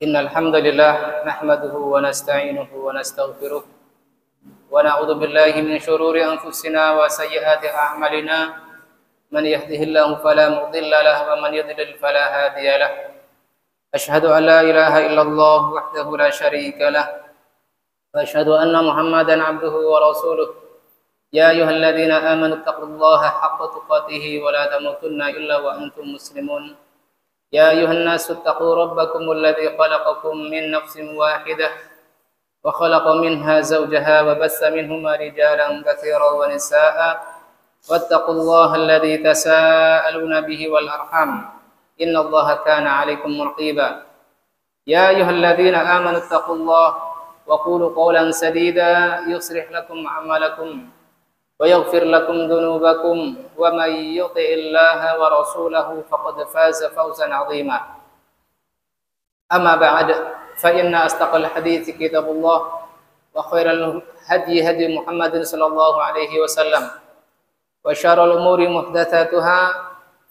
إن الحمد لله نحمده ونستعينه ونستغفره ونعوذ بالله من شرور أنفسنا وسيئات أعمالنا من يهده الله فلا مضل له ومن يضلل فلا هادي له أشهد أن لا إله إلا الله وحده لا شريك له وأشهد أن محمدا عبده ورسوله يا أيها الذين آمنوا اتقوا الله حق تقاته ولا تموتن إلا وأنتم مسلمون يا أيها الناس اتقوا ربكم الذي خلقكم من نفس واحدة وخلق منها زوجها وبث منهما رجالا كثيرا ونساء واتقوا الله الذي تساءلون به والأرحام إن الله كان عليكم رقيبا يا أيها الذين آمنوا اتقوا الله وقولوا قولا سديدا يصلح لكم أعمالكم ويغفر لكم ذنوبكم ومن يطع الله ورسوله فقد فاز فوزا عظيما أما بعد فإن أصدق الحديث كتاب الله وخير الهدي هدي محمد صلى الله عليه وسلم وشر الأمور محدثاتها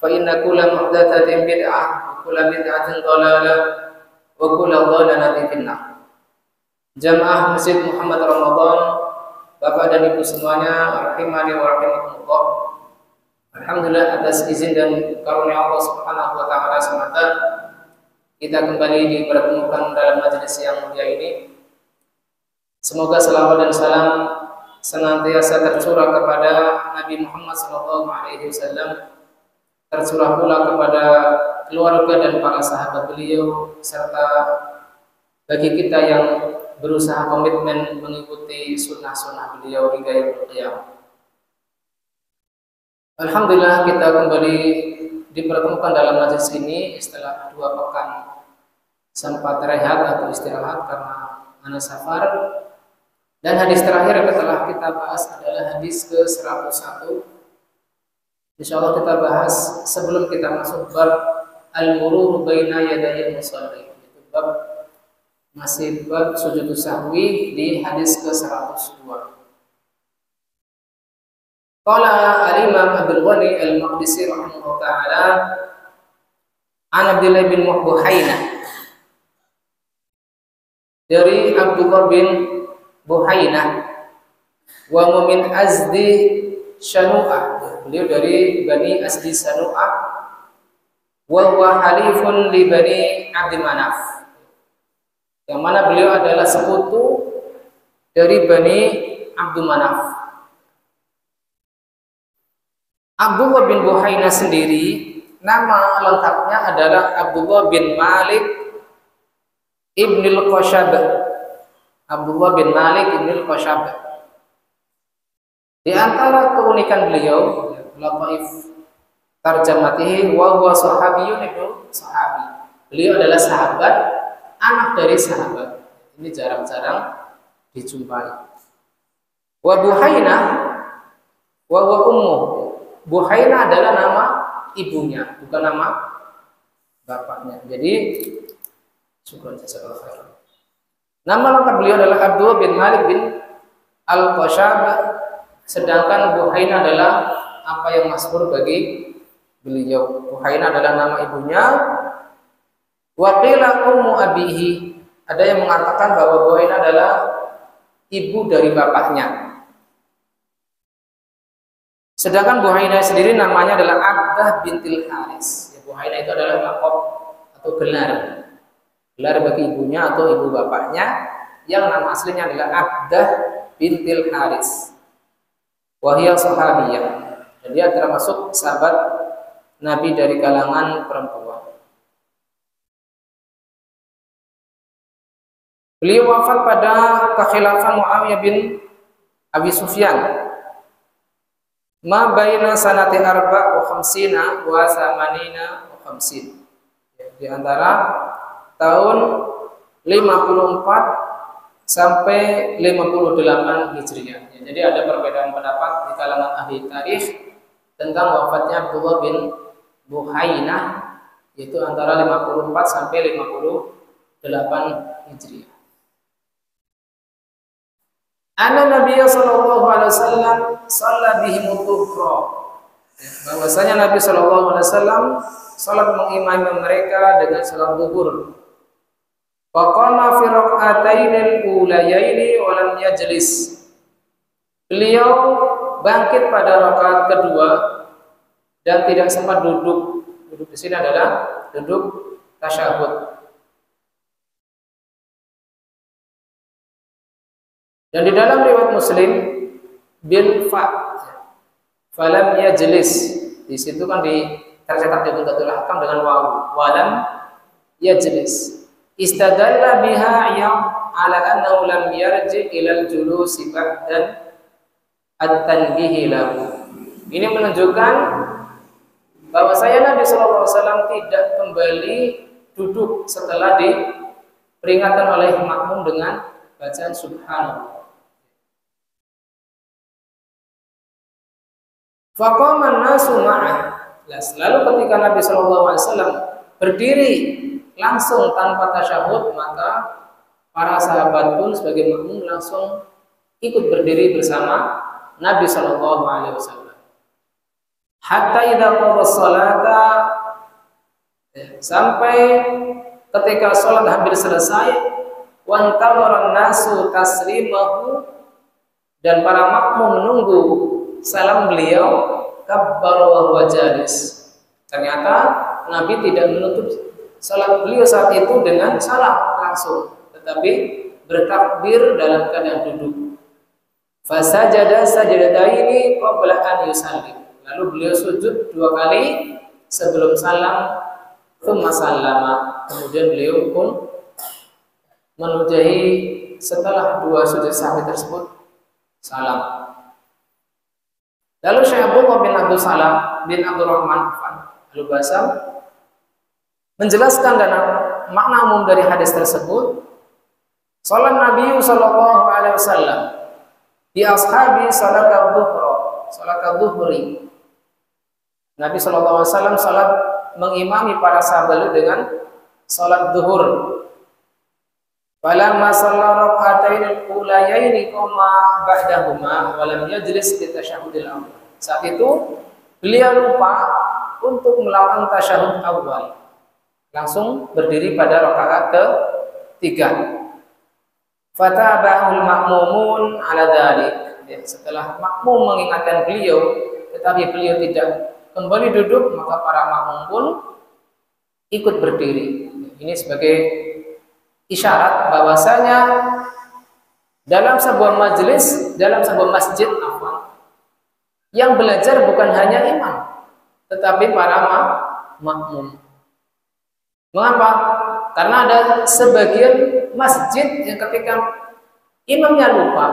فإن كل محدثة بدعة وكل بدعة ضلالة وكل ضلالة في النار. Jamaah Masjid Muhammad Ramadan, Bapak dan Ibu semuanya, rahimani wa rahimakumullah. Alhamdulillah atas izin dan karunia Allah Subhanahu wa taala semata kita kembali dipertemukan dalam majelis yang mulia ini. Semoga selawat dan salam senantiasa tercurah kepada Nabi Muhammad SAW, tercurah pula kepada keluarga dan para sahabat beliau, serta bagi kita yang berusaha komitmen mengikuti sunnah-sunnah beliau hingga yaumul qiyamah. Alhamdulillah kita kembali dipertemukan dalam majelis ini setelah 2 pekan sempat rehat atau istirahat karena ana safar. Dan hadis terakhir yang telah kita bahas adalah hadis ke-101. Insyaallah kita bahas sebelum kita masuk bab al-murur baina yadayil musalli. Itu bab masih bab sujud sahwi di hadis ke-102. Qala al-Imam Abdul Ghani al-Maqdisi rahimahullah ta'ala an Abdullah bin Buhainah, dari Abdullah bin Buhainah wa min Azdi Shanu'ah, beliau dari Bani Azdi Shanu'ah, wa huwa halifun li Bani Abdi Manaf, yang mana beliau adalah sekutu dari Bani Abdul Manaf. Abdullah bin Buhainah sendiri nama lengkapnya adalah Abdullah bin Malik ibnul Qashab. Abdullah bin Malik ibnul Qashab. Di antara keunikan beliau, lataif tarjamatihi wa huwa sahabiyun ibnu sahabi. Beliau adalah sahabat, anak dari sahabat. Ini jarang-jarang dijumpai. Wa Buhainah wa huwa ummu. Buhainah adalah nama ibunya, bukan nama bapaknya. Jadi syukur jazakallahu khairan. Nama lengkap beliau adalah Abdullah bin Malik bin Al-Qashab, sedangkan Buhainah adalah apa yang masyhur bagi beliau. Buhainah adalah nama ibunya. Wa qila ummu abihi, ada yang mengatakan bahwa Buhainah adalah ibu dari bapaknya. Sedangkan Buhainah sendiri namanya adalah Abdah bintil Haris. Ya, Buhainah itu adalah laqab atau gelar bagi ibunya atau ibu bapaknya, yang nama aslinya adalah Abdah bintil Haris. Wahiyah sahabiyah, dan dia termasuk sahabat Nabi dari kalangan perempuan. Beliau wafat pada kekhilafan Muawiyah bin Abi Sufyan. Ma baina sanati arba' wa khamsina wa samanina wa khamsin. Di antara tahun 54 sampai 58 Hijriah. Jadi ada perbedaan pendapat di kalangan ahli tarikh tentang wafatnya Abdullah bin Buhainah, yaitu antara 54 sampai 58 Hijriah. Anna Nabiya sallallahu alaihi wasallam shalla bihim dhuhra. Bahwasanya Nabi sallallahu alaihi wasallam salat mengimami mereka dengan salat zuhur. Faqama fi rak'atainil ulayaini wa lam yajlis. Beliau bangkit pada rakaat kedua dan tidak sempat duduk. Duduk di sini adalah duduk tasyahud. Dan di dalam riwayat Muslim bil fa falam yajlis. Di situ kan tercetak di Umdatul Ahkam dengan wawu. Walam yajlis. Istadalla biha yang ala annahu lam yarji ilal julusi ba'dan at-tanbihi lahu. Ini menunjukkan bahwa Nabi sallallahu alaihi wasallam tidak kembali duduk setelah diperingatkan oleh makmum dengan bacaan subhanallah. Faqama an-nasu ma'ah. Lalu ketika Nabi sallallahu alaihi wasallam berdiri langsung tanpa tasyahud, maka para sahabat pun sebagai makmum langsung ikut berdiri bersama Nabi sallallahu alaihi wasallam. Hatta idza qada sholata, sampai ketika salat hampir selesai, wantawara nasu taslimahu, dan para makmum menunggu salam beliau, kabbara wa huwa jalis. Ternyata Nabi tidak menutup salat beliau saat itu dengan salam langsung, tetapi bertakbir dalam keadaan duduk. Fasajada sajadataini qabla an yusallim. Lalu beliau sujud 2 kali sebelum salam, tsumma sallama. Kemudian beliau pun menudahi setelah 2 sujud sahwi tersebut salam. Lalu Syekh Abdullah bin Abdul Salam bin Abdurrahman Al-Basam menjelaskan dan makna umum dari hadis tersebut. Salat Nabi sallallahu alaihi wasallam di ashabi salat ad-dhuhri. Nabi sallallahu alaihi wasallam salat mengimami para sahabat dengan salat zuhur. Falamma shalla rak'atain al-ulayaini qama ba'dahuma wa lam yajlis li tasyahhudil awwal. Saat itu beliau lupa untuk melakukan tasyahud awal. Langsung berdiri pada rakaat ke-3. Fatabahul ma'mumun ala dzalik. Setelah makmum mengingatkan beliau tetapi beliau tidak kembali duduk, maka para makmum pun ikut berdiri. Ini sebagai isyarat bahwasanya dalam sebuah majelis, dalam sebuah masjid yang belajar bukan hanya imam tetapi para makmum. Mengapa? Karena ada sebagian masjid yang ketika imamnya lupa,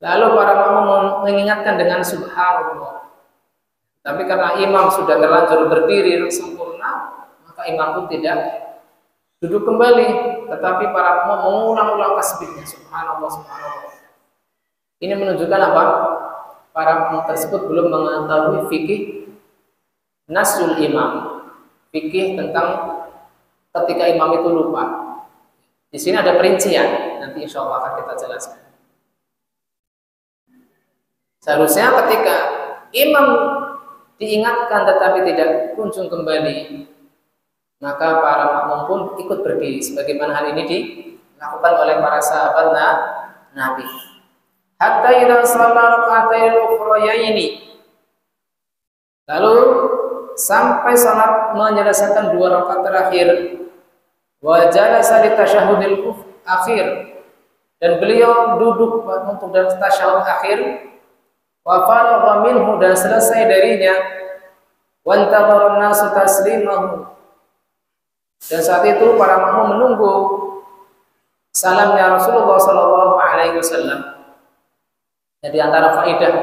lalu para makmum mengingatkan dengan subhanallah. Tapi karena imam sudah terlanjur berdiri sempurna, maka imam pun tidak duduk kembali, tetapi para makmum mengulang-ulang tasbihnya subhanallah subhanallah. Ini menunjukkan apa? Para makmum tersebut belum mengetahui fikih nasul imam, fikih tentang ketika imam itu lupa. Di sini ada perincian, nanti insya Allah akan kita jelaskan. Seharusnya ketika imam diingatkan tetapi tidak kunjung kembali, maka para makmum pun ikut berdiri, sebagaimana hal ini dilakukan oleh para sahabat Nabi. Hatta idza shalla rak'atayn ukhrayaini. Lalu sampai salat menyelesaikan 2 rakaat terakhir, wa jalasa li tasyahhudil akhir, dan beliau duduk untuk dalam tasyahud akhir, wa faragha minhu, dan selesai darinya, wa antadhara an-nasu taslimahu, dan saat itu para makmum menunggu salamnya Rasulullah sallallahu alaihi wasallam. Jadi antara faedah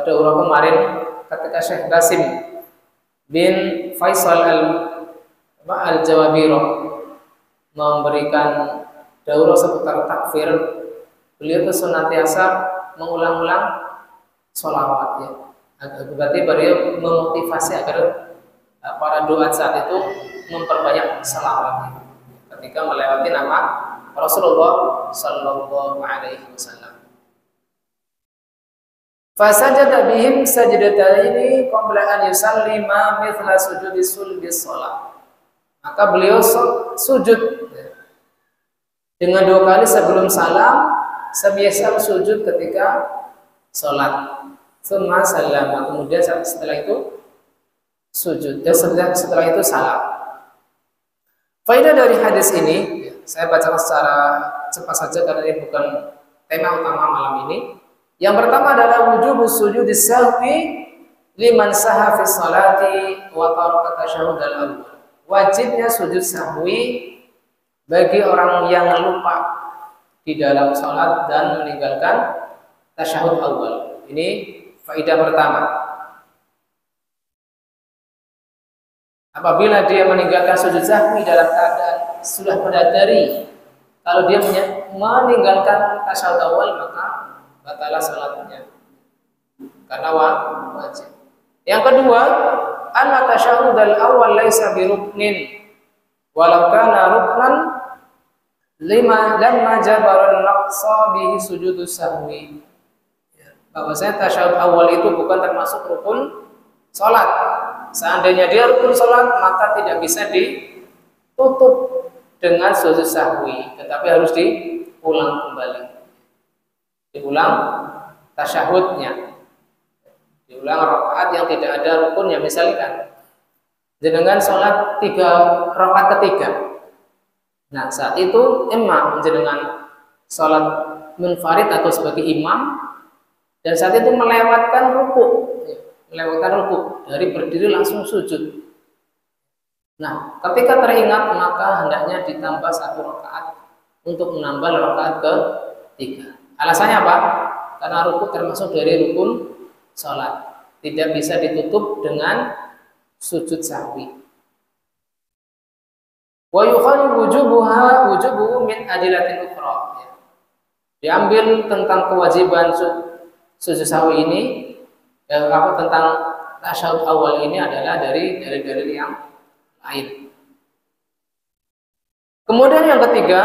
daurah kemarin ketika Syekh Basim bin Faisal al-Jawabiro memberikan daurah seputar takfir, beliau itu senantiasa mengulang-ulang sholawat, ya. Berarti beliau memotivasi agar para duat saat itu memperbanyak sholawat ketika melewati nama Rasulullah sallallahu alaihi wasallam. Fasajada bihim sajdataini qabla an yusallima mithla sujudi sulbi shalah. maka beliau sujud dengan 2 kali sebelum salam, sebiasa sujud ketika sholat. Tsumma salama, kemudian setelah itu sujud, dan setelah itu salam. Faedah dari hadis ini, saya bacakan secara cepat saja karena ini bukan tema utama malam ini. Yang pertama adalah wujub sujud sahwi liman saha fi sholati wa taraka tasyahhud al-awwal. Wajibnya sujud sahwi bagi orang yang lupa di dalam sholat dan meninggalkan tasyahud awal. Ini faedah pertama. Apabila dia meninggalkan sujud sahwi dalam keadaan sudah menyadari kalau dia meninggalkan tasyahud awal, maka batalah sholatnya karena wajib. Yang kedua, anna tasyahud al-awwal laisa bi ruknin walau kana ruknan lamma jabara naqsa bihi sujudus sahwi. Bahwasanya tasyahud awal itu bukan termasuk rukun salat. Seandainya dia rukun salat, maka tidak bisa ditutup dengan sujud sahwi, tetapi harus diulang kembali. Diulang tasyahudnya. Diulang rakaat yang tidak ada rukunnya. Misalkan jenengan sholat 3 rakaat ketiga. Nah, saat itu imam jenengan sholat munfarid atau sebagai imam, dan saat itu melewatkan ruku, dari berdiri langsung sujud. Nah, ketika teringat maka hendaknya ditambah 1 rakaat untuk menambah rakaat ke-3. Alasannya apa? Karena ruku termasuk dari rukun sholat, tidak bisa ditutup dengan sujud sahwi. Wa yukhali wujubuhu min adillatin ukhra. Diambil tentang kewajiban sujud sahwi ini, tentang tasyahud awal ini adalah dari dalil-dalil yang lain. Kemudian yang ketiga,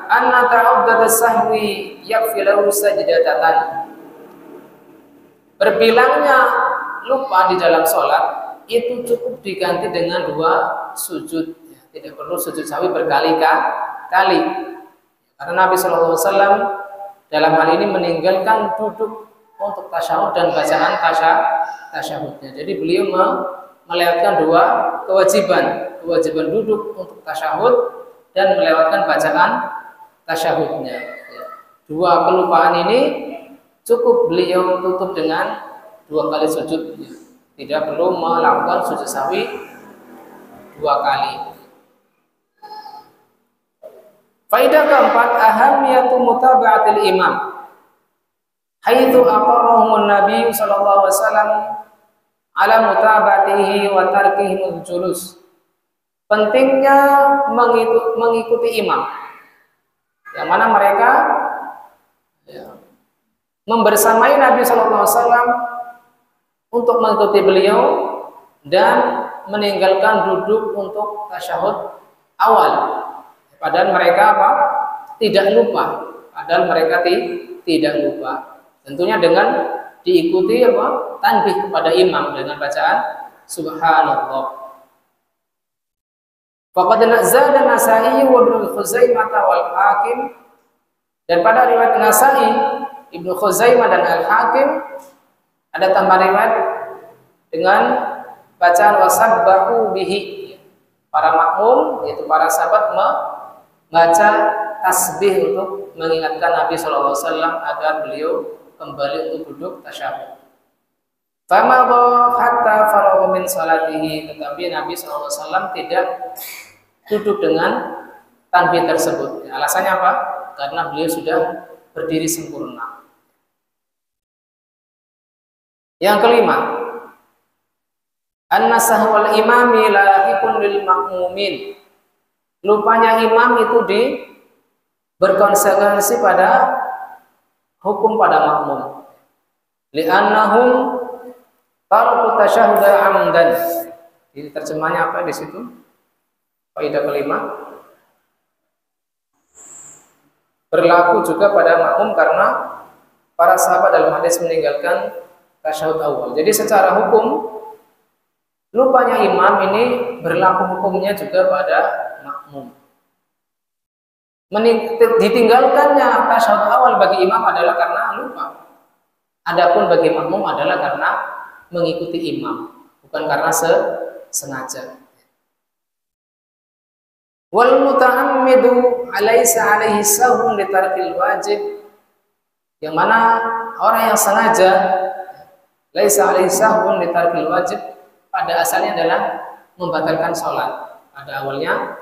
anna ta'uddat as-sahwi yakfi lahu sajdatan. Berbilangnya lupa di dalam sholat itu cukup diganti dengan 2 sujud. Tidak perlu sujud sahwi berkali-kali. Karena Nabi SAW dalam hal ini meninggalkan duduk untuk tasyahud dan bacaan tasyahudnya. Jadi beliau melewatkan 2 kewajiban duduk untuk tasyahud dan melewatkan bacaan tasyahudnya. 2 kelupaan ini cukup beliau tutup dengan 2 kali sujud. Tidak perlu melakukan sujud sahwi 2 kali. Faidah keempat, ahamiyatu mutaba'atil imam. Haitsu aqarrahum Nabi sallallahu alaihi wasallam ala mutaba'atihi wa tarkihi julus. Pentingnya mengikuti imam. Yang mana mereka membersamai Nabi sallallahu alaihi wasallam untuk mengikuti beliau dan meninggalkan duduk untuk tasyahud awal. Padahal mereka tidak lupa. Tidak lupa. Tentunya dengan diikuti tanbih kepada imam dengan bacaan subhanallah. Faqad zada Nasa'i wa Ibnu Khuzaimah wal Hakim, dan pada riwayat Nasa'i, Ibnu Khuzaimah dan Al-Hakim ada tambahan riwayat dengan bacaan wasabbahu bihi. Para makmum yaitu para sahabat baca tasbih untuk mengingatkan Nabi SAW agar beliau kembali untuk duduk tasyahud. Famadha hatta faragha min salatihi, tetapi Nabi SAW tidak duduk dengan tanbih tersebut. Alasannya apa? Karena beliau sudah berdiri sempurna. Yang kelima, anna sahwal imami lahiqun lil makmumin. Lupanya imam itu berkonsekuensi pada hukum pada makmum. Li'annahum taraku tasyahhud amdan. Jadi terjemahnya apa di situ? Faedah kelima. Berlaku juga pada makmum karena para sahabat dalam hadis meninggalkan tasyahud awal. Jadi secara hukum lupanya imam ini berlaku hukumnya juga pada makmum. Ditinggalkannya tasyahud awal bagi imam adalah karena lupa. Adapun bagi makmum adalah karena mengikuti imam, bukan karena sengaja. Wal muta'ammidu alaysa alaihi sahun li tarkil wajib, yang mana orang yang sengaja laisa alaihi sahun li tarkil wajib pada asalnya adalah membatalkan sholat. Pada awalnya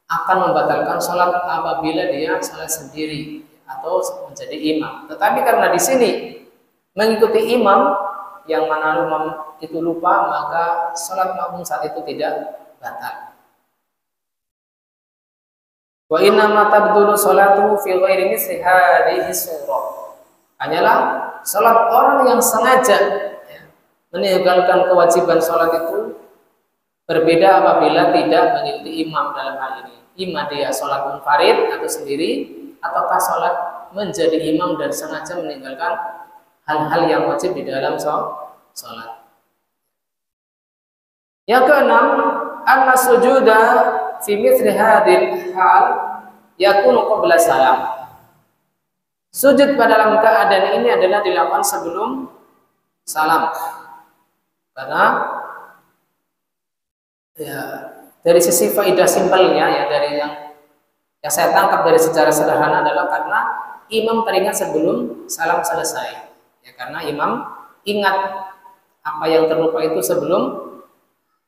akan membatalkan sholat apabila dia sholat sendiri atau menjadi imam. Tetapi karena di sini mengikuti imam yang mana imam itu lupa, maka sholat makmum saat itu tidak batal. Wa inna ma tabdulu sholatu fi ghairi misli hadhihi surah. Hanyalah sholat orang yang sengaja meninggalkan kewajiban sholat itu berbeda apabila tidak mengikuti imam dalam hal ini. Imam dia sholat munfarid atau sendiri, ataukah sholat menjadi imam dan sengaja meninggalkan hal-hal yang wajib di dalam sholat. Yang keenam, anna sujuda fi mithli hadhil hal yakunu qabla salam. Sujud pada dalam keadaan ini adalah dilakukan sebelum salam. Karena ya, dari sisi faidah simpelnya ya, dari yang saya tangkap dari sejarah sederhana adalah karena imam teringat sebelum salam selesai. Ya, karena imam ingat apa yang terlupa itu sebelum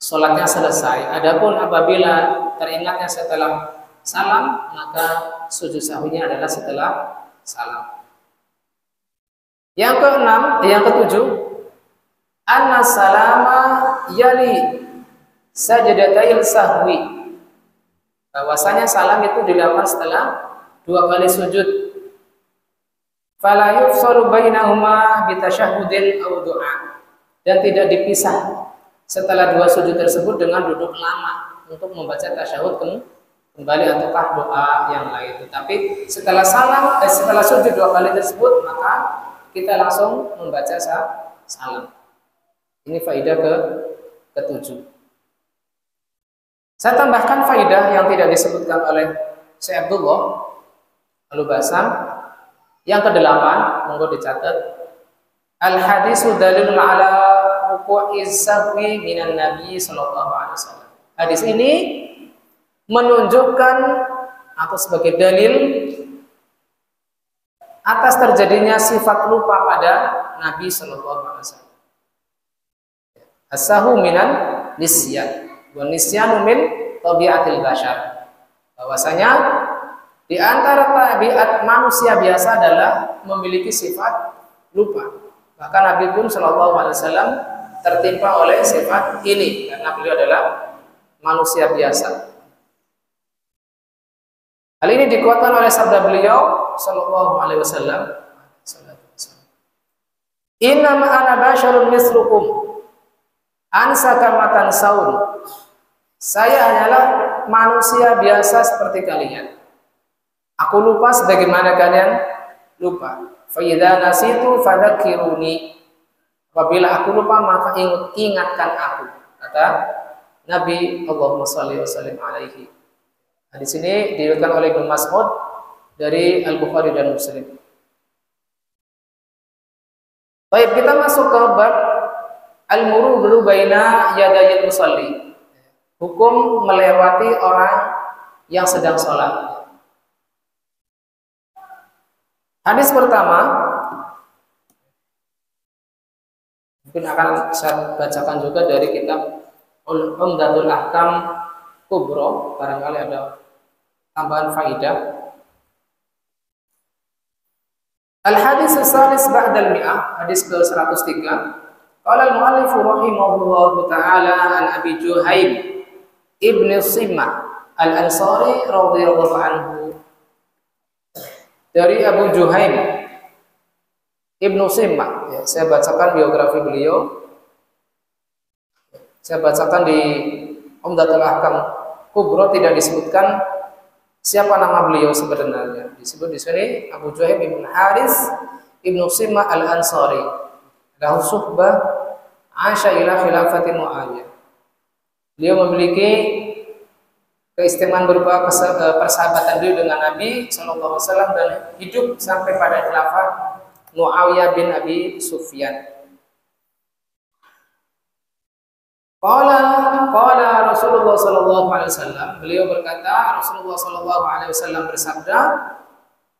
sholatnya selesai. Adapun apabila teringatnya setelah salam, maka sujud sahwinya adalah setelah salam. Yang keenam, yang ketujuh, anna salama yali sajdatil sahwi. Bahwasanya salam itu dilakukan setelah 2 kali sujud. Fala yufsalu bainahuma bitasyahhudin aw du'a. Dan tidak dipisah setelah 2 sujud tersebut dengan duduk lama untuk membaca tasyahud kembali ataukah doa yang lain. Tetapi setelah setelah sujud 2 kali tersebut, maka kita langsung membaca salam. Ini faidah ke-7. Saya tambahkan faidah yang tidak disebutkan oleh Syekh Abdullah Al-Basam. Yang ke-8, monggo dicatat. Al-hadisu dalilun ala ruku'iz sahwi minan Nabi sallallahu alaihi wasallam. Hadis ini menunjukkan atau sebagai dalil atas terjadinya sifat lupa pada Nabi sallallahu alaihi wasallam. As-sahwu minan nisyan wa nisyanu min tabiatil bashar. Bahwasanya di antara tabiat manusia biasa adalah memiliki sifat lupa. Bahkan Nabi pun sallallahu alaihi wasallam tertimpa oleh sifat ini karena beliau adalah manusia biasa. Hal ini dikuatkan oleh sabda beliau sallallahu alaihi wasallam, "Inna ma ana basyarun mislukum, ansa kama tansaun." Saya hanyalah manusia biasa seperti kalian. Aku lupa sebagaimana kalian lupa. Fa idza nasitu fadzakiruni. Apabila aku lupa maka ingatkan aku. Kata Nabi Allahumma shalli wa sallim alaihi. Hadis ini diriwayatkan oleh Ibnu Mas'ud dari Al-Bukhari dan Muslim. Baik, kita masuk ke bab al-mururu baina yadayil musalli. Hukum melewati orang yang sedang sholat. Hadis pertama mungkin akan saya bacakan juga dari kitab Umdatul Ahkam Kubro, barangkali ada tambahan faidah. Al-hadis as-salis ba'dal mi'ah, hadis ke-103. Qala al-mu'allif rahimahullahu ta'ala an Abi Juhaim Ibn Simmah Al-Ansari radhiyallahu anhu. Dari Abu Juhaim Ibn Simmah, ya, saya bacakan biografi beliau. Saya bacakan di Umdatul Ahkam Kubro, tidak disebutkan siapa nama beliau sebenarnya. Disebut di sini Abu Juhaim Ibn Haris Ibn Simmah Al-Ansari. Lahu suhbah Aisyah ila khilafati Muawiyah. Beliau memiliki keistimewaan berupa persahabatan beliau dengan Nabi Shallallahu Alaihi Wasallam dan hidup sampai pada khilafah Muawiyah bin Abi Sufyan. Qala Rasulullah Shallallahu Alaihi Wasallam, beliau berkata, Rasulullah Shallallahu Alaihi Wasallam bersabda,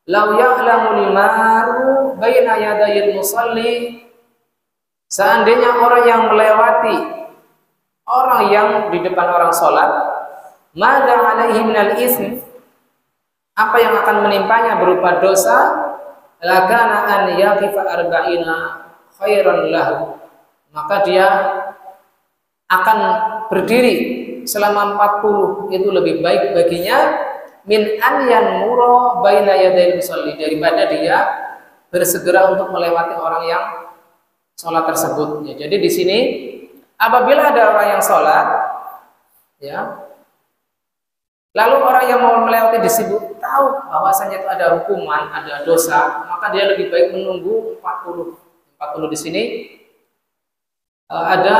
"Lau ya'lamul maru baina yadayil musalli." Seandainya orang yang melewati orang yang di depan orang sholat, mada alaihi minal ism, apa yang akan menimpanya berupa dosa, lakana an yaqifa arba'ina khairan lahu, maka dia akan berdiri selama 40 itu lebih baik baginya min an yanmura baina yadayil musalli, daripada dia bersegera untuk melewati orang yang sholat tersebut. Ya, jadi di sini apabila ada orang yang sholat, ya, lalu orang yang mau melewati di situ tahu bahwasanya itu ada hukuman, ada dosa, maka dia lebih baik menunggu 40. 40 di sini ada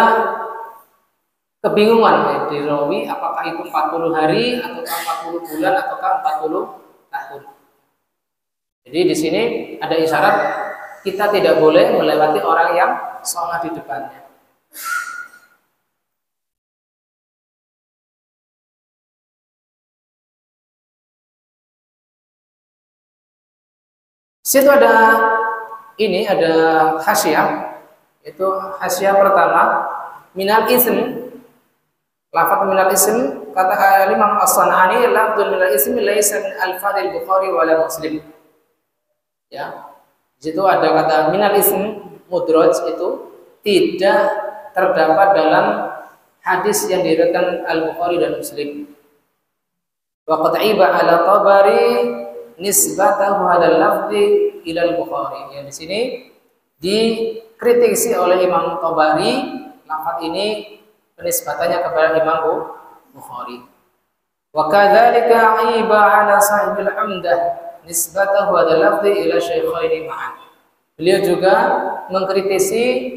kebingungan ya, di rawi apakah itu 40 hari ataukah 40 bulan ataukah 40 tahun. Jadi di sini ada isyarat kita tidak boleh melewati orang yang sholat di depannya. Situ ada hasyiah, itu hasyiah pertama minal ism, lafaz minal ism, kata Imam As-San'ani, lafzul minal ism laisa min alfadil Bukhari wala Muslim. Ya. Di situ ada kata minal ism mudraj, itu tidak terdapat dalam hadis yang diriwayatkan Al-Bukhari dan Muslim. Wa qad iba ala Tabari nisbatahu hadzal lafzi ila Al-Bukhari. Yang di sini dikritisi oleh Imam Tabari, lafaz ini penisbatannya kepada Imam Bukhari. Wa kadzalika iba ala sahibil Umdah nisbatahu hadzal lafzi ila syaikhaini ma'an. Beliau juga mengkritisi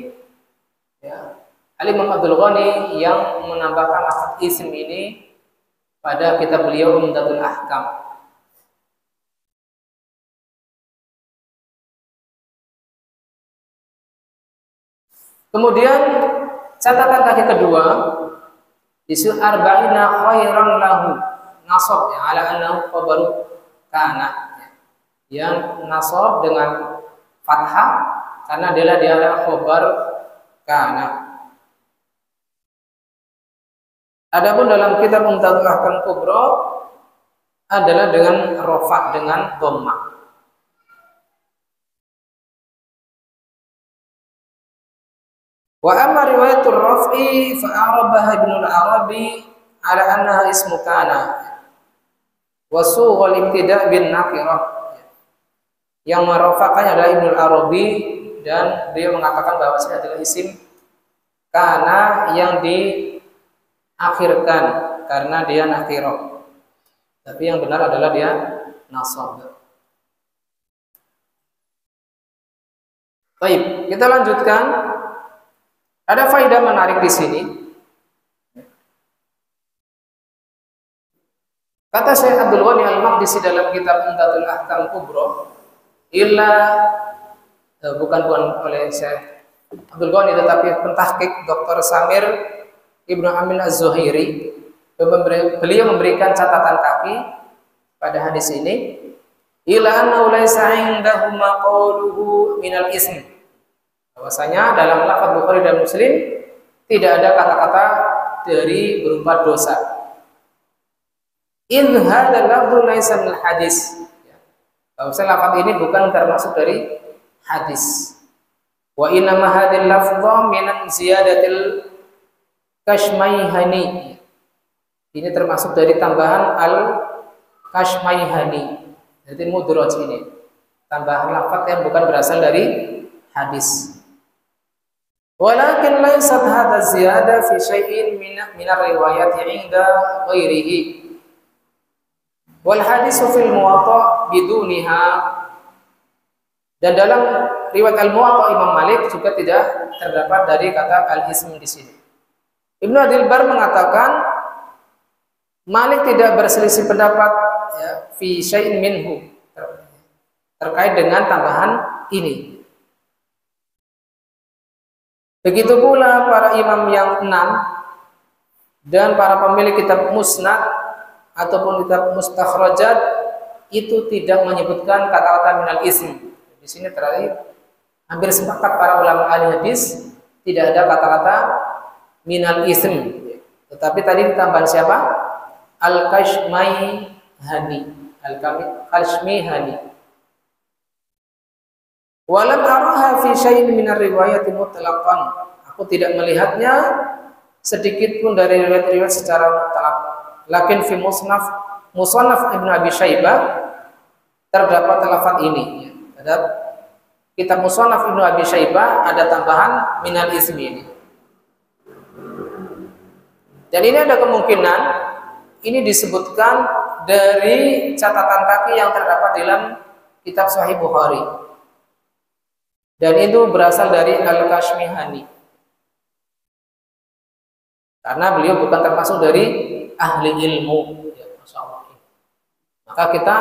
ya, Al-Imam Abdul Ghani yang menambahkan lafaz ism ini pada kitab beliau Umdatul Ahkam. Kemudian catatan kaki kedua, isu arba'ina khairan lahu, nasab ya, ala annahu khabaru kana, yang nasab dengan fathah karena dia adalah khabar kana. Adapun dalam kitab Umdatul Ahkam Kubra adalah dengan rafa, dengan dhammah. Wa amma riwayatul raf'i fa arabaha Ibnu al-Arabi ala annaha ismu kana wa sughal ibtida' bin nakirah. Yang merafakannya adalah Ibnu al-Arabi dan beliau mengatakan bahwasanya adalah isim kana yang diakhirkan karena dia nakirah. Tapi yang benar adalah dia nasab. Baik, kita lanjutkan. Ada faedah menarik di sini. Kata Syekh Abdul Ghani Al-Maqdisi dalam kitab Umdatul Ahkam Kubra, bukan oleh Syekh Abdul Ghani tetapi pentahqiq Dr. Samir Ibnu Amin Az-Zuhairi, beliau memberikan catatan kaki pada hadis ini, ila annahu laisa indahu maqaluhu minal ism, bahwasanya dalam lafaz Bukhari dan Muslim tidak ada kata-kata dari berupa dosa. In hadzal lafdhu laisa min hadis, bahwasanya lafaz ini bukan termasuk dari hadis. Wa inna ma hadzal lafdhu min ziyadatil kashmaihani, ini termasuk dari tambahan al kashmaihani, jadi mudraj ini, tambahan lafaz yang bukan berasal dari hadis. Walakin laysat hadha ziyada fi syai'in min ar-riwayat 'inda ghairihi. Wal hadisu fil Muwatta biduniha. Dan dalam riwayat Al-Muwatta Imam Malik juga tidak terdapat dari kata al-ism di sini. Ibnu Abdul Bar mengatakan Malik tidak berselisih pendapat ya, fi syai'in minhu terkait dengan tambahan ini. Begitu pula para imam yang 6 dan para pemilik kitab musnad ataupun kitab mustakhrajat itu tidak menyebutkan kata-kata minal ism. Di sini terakhir hampir sepakat para ulama ahli hadis tidak ada kata-kata minal ism. Tetapi tadi ditambah siapa? Al-Kashmihani. Al-Kashmihani. Walam araha fi syai'in min ar-riwayati mutlaqan. Aku tidak melihatnya sedikit pun dari riwayat-riwayat secara mutlak. Lakin fi musannaf Ibnu Abi Syaibah terdapat lafaz ini. Terhadap kitab musannaf Ibnu Abi Syaibah ada tambahan minal ismi ini. Dan ini ada kemungkinan ini disebutkan dari catatan kaki yang terdapat dalam kitab Sahih Bukhari. Dan itu berasal dari Al-Kashmihani. Karena beliau bukan termasuk dari ahli ilmu. Ya, Masya Allah. Maka kita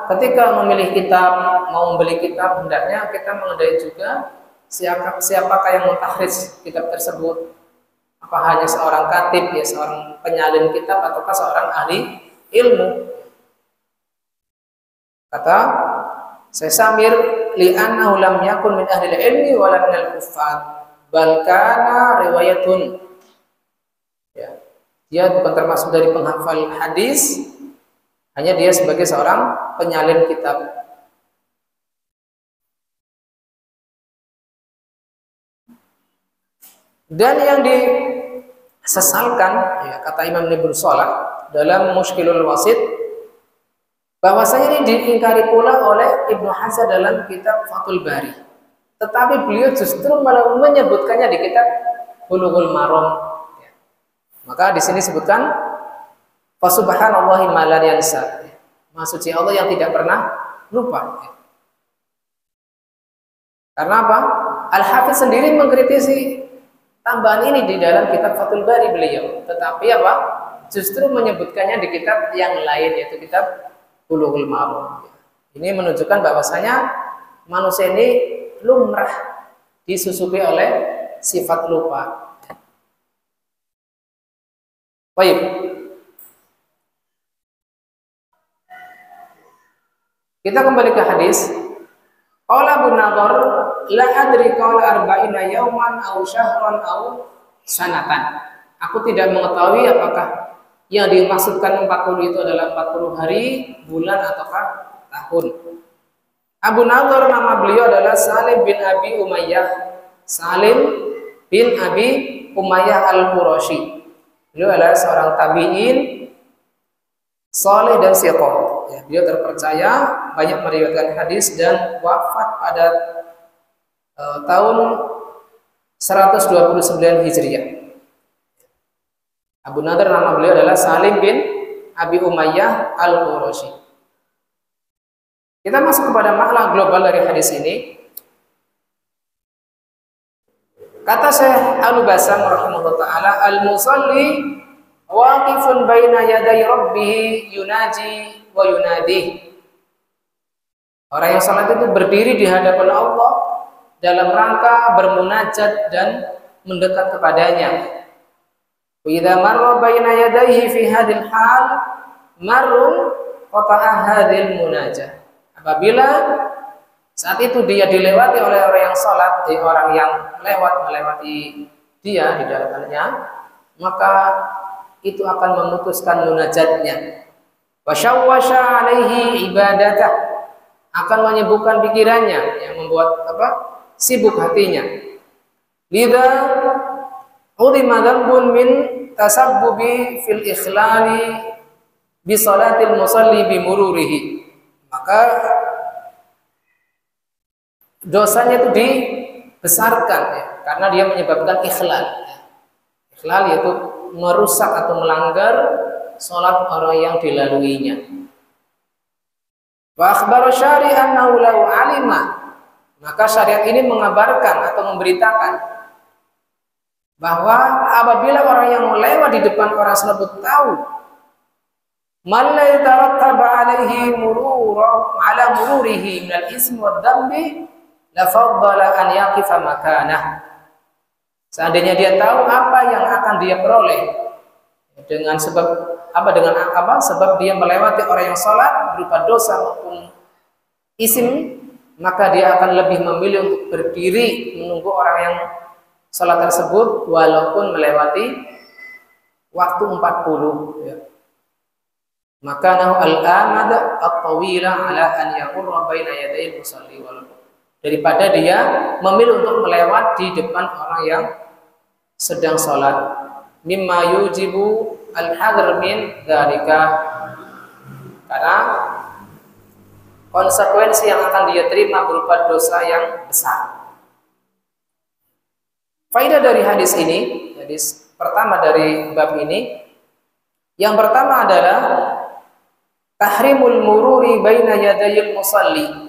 ketika memilih kitab, mau membeli kitab, hendaknya kita mengenai juga siapakah yang mentakhrij kitab tersebut. Apa hanya seorang katib, ya seorang penyalin kitab, ataukah seorang ahli ilmu. Kata Syekh Samir, li'annahu lam yakun min ahli ilmi wala min al-kuffar bal kana riwayatun. Ya. Dia bukan termasuk dari penghafal hadis, hanya dia sebagai seorang penyalin kitab. Dan yang disesalkan, ya, kata Imam Ibnu Shalah dalam Mushkilul Wasit, bahwasanya ini diingkari pula oleh Ibnu Hazm dalam kitab Fathul Bari. Tetapi beliau justru malah menyebutkannya di kitab Bulughul Maram. Ya. Maka di sini sebutkan fa subhanallahi ma la yansa. Maha suci Allah yang tidak pernah lupa. Ya. Karena apa? Al-Hafiz sendiri mengkritisi tambahan ini di dalam kitab Fathul Bari beliau. Tetapi apa? Justru menyebutkannya di kitab yang lain, yaitu kitab Bulughul Maram. Ini menunjukkan bahwasanya manusia ini lumrah disusupi oleh sifat lupa. Baik. Kita kembali ke hadis. Qala Abu Nadhr, la adri qala arba'ina yauman aw syahran aw sanatan. Aku tidak mengetahui apakah yang dimaksudkan 40 itu adalah 40 hari, bulan, ataukah tahun. Abu Nadhr nama beliau adalah Salim bin Abi Umayyah. Salim bin Abi Umayyah Al-Qurashi. Beliau adalah seorang tabi'in saleh dan siqah. Ya, beliau terpercaya, banyak meriwayatkan hadis dan wafat pada tahun 129 Hijriah. Abu Nadhr nama beliau adalah Salim bin Abi Umayyah Al-Qurashi. Kita masuk kepada makna global dari hadis ini. Kata Syekh Al-Basam rahimahullah taala, al-musalli waqifun baina yaday rabbih yunaji wa yunadih. Orang yang salat itu berdiri di hadapan Allah dalam rangka bermunajat dan mendekat kepadanya. Wa idza marra baina yadayhi fi hadhil hal marrun qata'a hadhil munajah. Apabila saat itu dia dilewati oleh orang yang salat, orang yang melewati dia di dalamnya, maka itu akan memutuskan munajatnya. Wa syawwasha alaihi ibadatah, akan menyibukkan pikirannya, yang membuat sibuk hatinya. Lidza udima dzambun min tasabbubi fil ikhlali bi salatil musalli bi mururihi. Maka dosanya itu dibesarkan ya, karena dia menyebabkan ikhlal. Ikhlal yaitu merusak atau melanggar salat orang yang dilaluinya. Wa akhbara syari'an annahu law alima, maka syariat ini mengabarkan atau memberitakan bahwa apabila orang yang lewat di depan orang tersebut tahu man la yatarattaba alaihi ala mururihi min al-ismi wad dambi la faddala an yaqifa makanah. Seandainya dia tahu apa yang akan dia peroleh dengan sebab sebab dia melewati orang yang salat berupa dosa maupun isim, maka dia akan lebih memilih untuk berdiri menunggu orang yang salat tersebut walaupun melewati waktu 40 ya. Maka nahu al-amad at-tawila ala an yamurra baina yaday musalli, daripada dia memilih untuk melewat di depan orang yang sedang salat, mimma yujibu al-hadr min dzalika, karena konsekuensi yang akan dia terima berupa dosa yang besar. Faedah dari hadis ini, hadis pertama dari bab ini, yang pertama adalah tahrimul mururi baina yadayil musalli,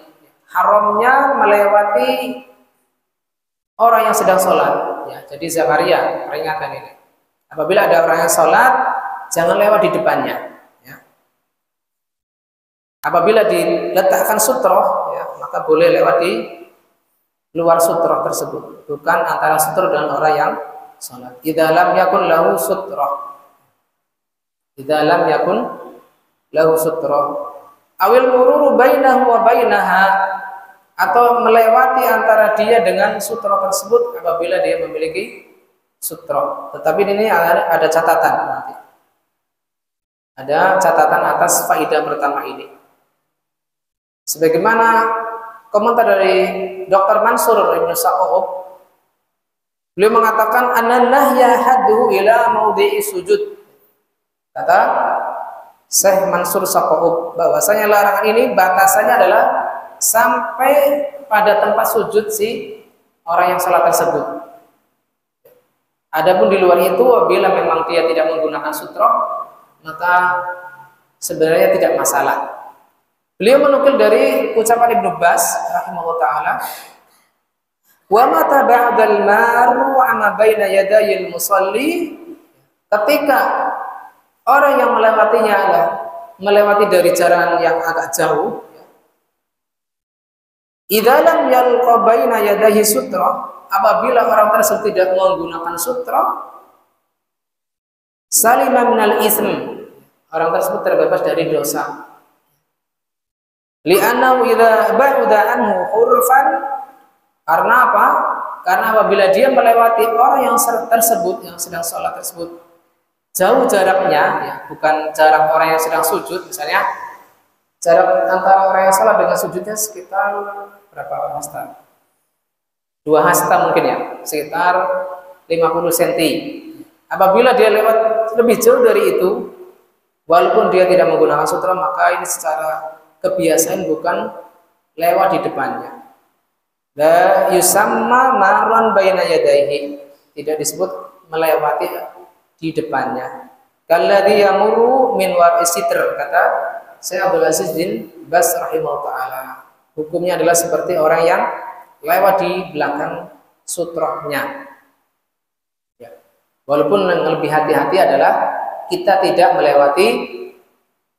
haramnya melewati orang yang sedang sholat. Ya, jadi Zakaria peringatkan ini. Apabila ada orang yang sholat, jangan lewat di depannya. Ya. Apabila diletakkan sutroh, ya, maka boleh lewat di luar sutroh tersebut, bukan antara sutroh dan orang yang sholat. Idza lam yakun lahu sutroh, idza lam yakun lahu sutroh, awil mururu bainahu wa bainaha, atau melewati antara dia dengan sutroh tersebut apabila dia memiliki sutroh. Tetapi ini ada catatan nanti. Ada catatan atas faedah pertama ini. Sebagaimana komentar dari Dr. Mansur Ibn Sa'ub, beliau mengatakan an-nahya hadduhu ila maudhi'i sujud. Kata Syekh Mansur Sa'ub bahwasanya larangan ini batasannya adalah sampai pada tempat sujud si orang yang salat tersebut. Adapun di luar itu, apabila memang dia tidak menggunakan sutroh, maka sebenarnya tidak masalah. Beliau menukil dari ucapan Ibnu Bas rahimahullah taala, wa mata ba'dal maru ama baina yadayil musalli, ketika orang yang melewatinya adalah melewati dari jalan yang agak jauh, idza lam yalqa baina yadayhi sutra, apabila orang tersebut tidak menggunakan sutra, salima minal ism, orang tersebut terbebas dari dosa. Li'annahu idza ba'uda anhu urfan, karena apa? Karena apabila dia melewati orang yang tersebut, yang sedang sholat tersebut, jauh jaraknya, ya, bukan jarak orang yang sedang sujud, misalnya jarak antara orang yang sholat dengan sujudnya sekitar berapa hasta? 2 hasta mungkin ya, sekitar 50 cm. Apabila dia lewat lebih jauh dari itu, walaupun dia tidak menggunakan sutra, maka ini secara kebiasaan bukan lewat di depannya. La yusamma marran baina yadayhi, tidak disebut melewati di depannya. Kalladhi yamuru min wara'i sitr, kata Syekh Abdul Aziz bin Bas rahimahullah taala. Hukumnya adalah seperti orang yang lewat di belakang sutrohnya. Ya. Walaupun yang lebih hati-hati adalah kita tidak melewati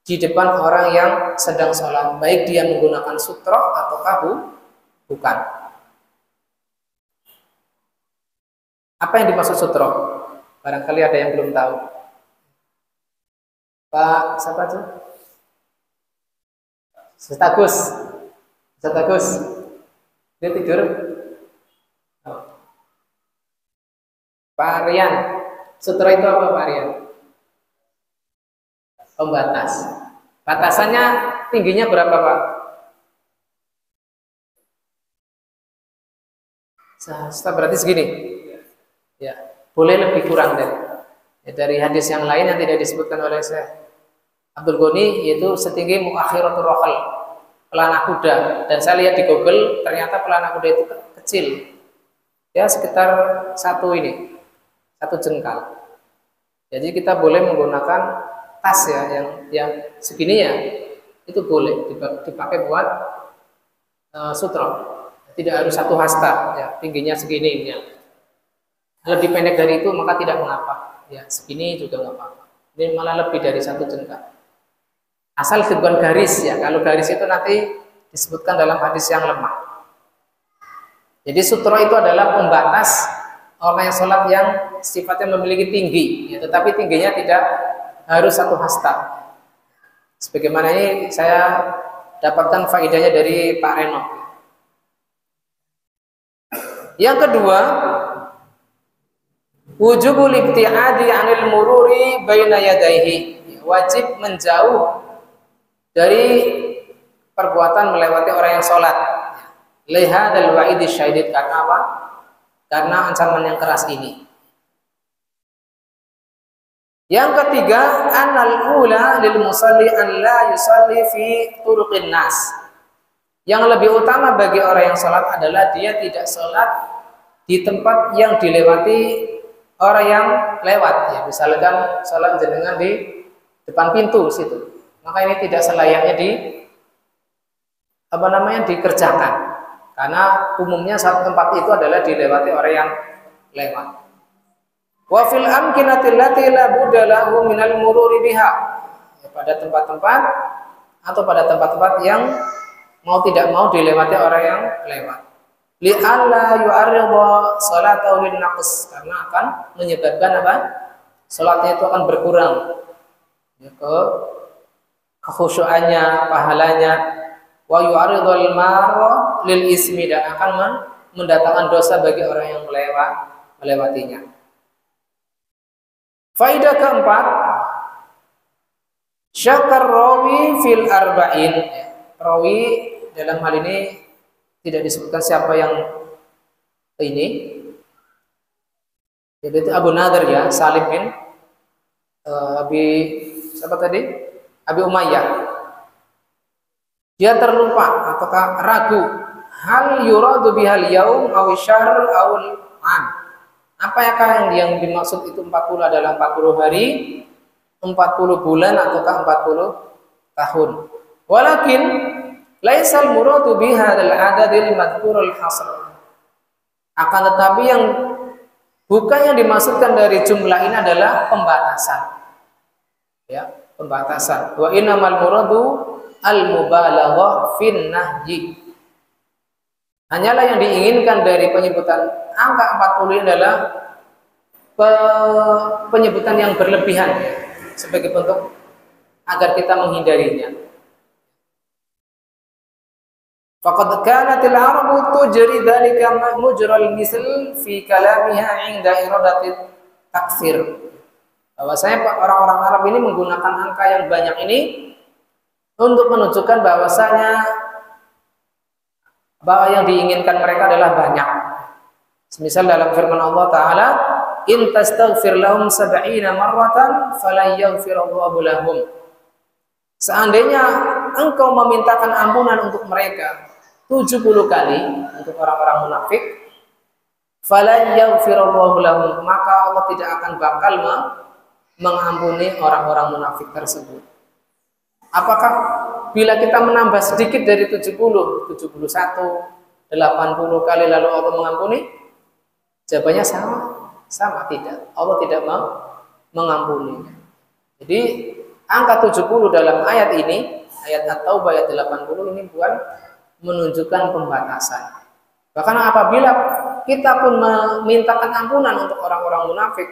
di depan orang yang sedang sholat, baik dia menggunakan sutroh ataukah bukan. Apa yang dimaksud sutroh? Barangkali ada yang belum tahu. Pak, siapa itu? Setagus. Dia tidur. Oh. Pak Rian, sutroh itu apa Pak Rian? Pembatas. Batasannya tingginya berapa Pak? Berarti segini. Ya, boleh lebih kurang dari hadis yang lain yang tidak disebutkan oleh Syekh Abdul Ghani, yaitu setinggi muakhiratul rohal, pelana kuda. Dan saya lihat di Google ternyata pelana kuda itu kecil. Ya, sekitar satu jengkal. Jadi kita boleh menggunakan tas ya yang segini ya, itu boleh dipakai buat sutra. Tidak harus 1 hasta ya, tingginya segini ya. lebih pendek dari itu maka tidak mengapa. Ya, segini juga nggak apa-apa. Ini malah lebih dari 1 jengkal. Asal bukan garis ya. Kalau garis itu nanti disebutkan dalam hadis yang lemah. Jadi sutra itu adalah pembatas orang yang sholat yang sifatnya memiliki tinggi, ya, tetapi tingginya tidak harus 1 hasta. Sebagaimana ini saya dapatkan faedahnya dari Pak Reno. Yang kedua, wujubul ibtiadi 'anil mururi baina yadayhi. Wajib menjauh dari perbuatan melewati orang yang sholat. Lihadal wa'idi syadid, karena apa? Karena ancaman yang keras ini. Yang ketiga, annal ula lil musalli an la yusalli fi turuqin nas. Yang lebih utama bagi orang yang sholat adalah dia tidak sholat di tempat yang dilewati orang yang lewat. Ya, misalkan sholat jenengan di depan pintu situ, maka ini tidak selayaknya dikerjakan, karena umumnya satu tempat itu adalah dilewati orang yang lewat. Wa fil amkinati allati la budda lahu minal mururi biha. Ya, pada tempat-tempat atau pada tempat-tempat yang mau tidak mau dilewati orang yang lewat. Li alla yu'arridha salatahu lin naqs, karena akan menyebabkan apa? Salatnya itu akan berkurang. Ya, kekhusyuannya, pahalanya. Wa yu'arridhul marra lil ismi, dan akan mendatangkan dosa bagi orang yang melewatinya. Faedah keempat, syakar rawi fil arba'in. Rawi dalam hal ini tidak disebutkan siapa yang ini. Jadi itu Abu Nadhr ya, Salim bin Abi Umayyah. Dia terlupa ataukah ragu, hal yuradu bihal yaum aw syahr aw an. Apakah yang dimaksud itu 40 adalah 40 hari, 40 bulan ataukah 40 tahun. Walakin laisal muradu bihadzal adadil madhkurul hasr. Akan tetapi yang bukan yang dimaksudkan dari jumlah ini adalah pembatasan. Ya, pembatasan. Wa innamal muradu al-mubalaghah fin nahyi. Hanyalah yang diinginkan dari penyebutan angka 40 ini adalah penyebutan yang berlebihan sebagai bentuk agar kita menghindarinya. Faqad kanatil arabu tujri dzalika mujral misl fi kalamiha 'inda iradati taksir. Bahwasanya orang-orang Arab ini menggunakan angka yang banyak ini untuk menunjukkan bahwasanya bahwa yang diinginkan mereka adalah banyak. Semisal dalam firman Allah Ta'ala, in tastaghfir lahum 70 marratan falan yaghfirallahu lahum. Seandainya engkau memintakan ampunan untuk mereka 70 kali untuk orang-orang munafik, falan yaghfirallahu lahum, maka Allah tidak akan bakal mengampuni orang-orang munafik tersebut. Apakah bila kita menambah sedikit dari 70, 71, 80 kali lalu Allah mengampuni? Jawabannya sama tidak. Allah tidak mengampuni. Jadi angka 70 dalam ayat ini, ayat At-Taubah ayat 80 ini bukan menunjukkan pembatasan. Bahkan apabila kita pun memintakan ampunan untuk orang-orang munafik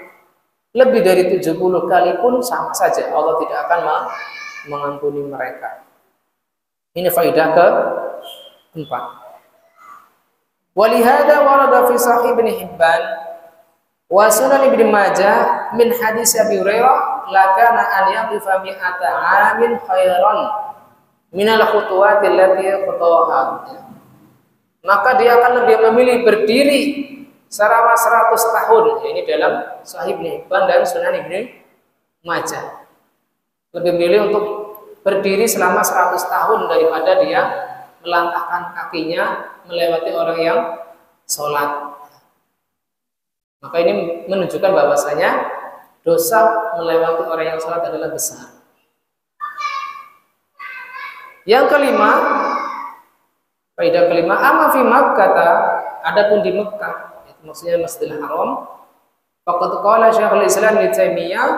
lebih dari 70 kali pun sama saja, Allah tidak akan mengampuni mereka. Ini faedah keempat. Walihada warada fi Sahih Ibnu Hibban wa Sunan Ibnu Majah min hadis Abi Hurairah la kana an yaqifa mi'ata 'amin khairan min al-khutuwati allati khatawaha. Maka dia akan lebih memilih berdiri selama 100 tahun. Ini dalam Sahih Ibnu Hibban dan Sunan Ibnu Majah. Lebih memilih untuk berdiri selama 100 tahun daripada dia melangkahkan kakinya melewati orang yang sholat. Maka ini menunjukkan bahwasanya dosa melewati orang yang sholat adalah besar. Yang kelima, faedah kelima, amma fi Makkah, adapun di Mekah, itu maksudnya Masjidil Haram, Faqad qala Syekhul Islam Ibnu Taimiyah,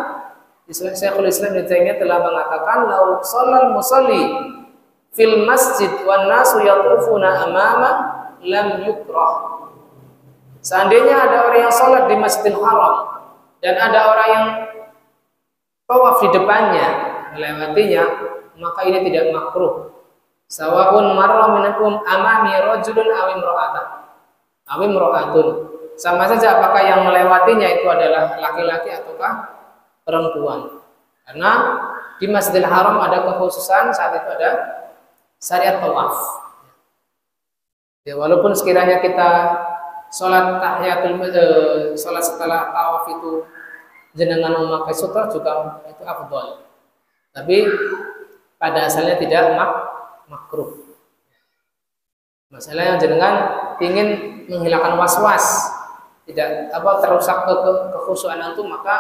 Syekhul Islam Ibnu Taimiyah telah mengatakan lau shallal musalli fil masjid wan nasu yatufuna amama lam yukrah. Seandainya ada orang yang sholat di Masjidil Haram dan ada orang yang tawaf di depannya, melewatinya, maka ini tidak makruh. Sawa'un marra minkum amami rajulun aw imra'atun. Sama saja apakah yang melewatinya itu adalah laki-laki ataukah perempuan. Karena di Masjidil Haram ada kekhususan saat itu ada syariat tawaf. Ya, walaupun sekiranya kita sholat sholat setelah tawaf itu jenengan memakai sutra juga itu afdal. Tapi pada asalnya tidak makruh. Masalah yang jenengan ingin menghilangkan was-was, tidak terusak kekhusyuan itu, maka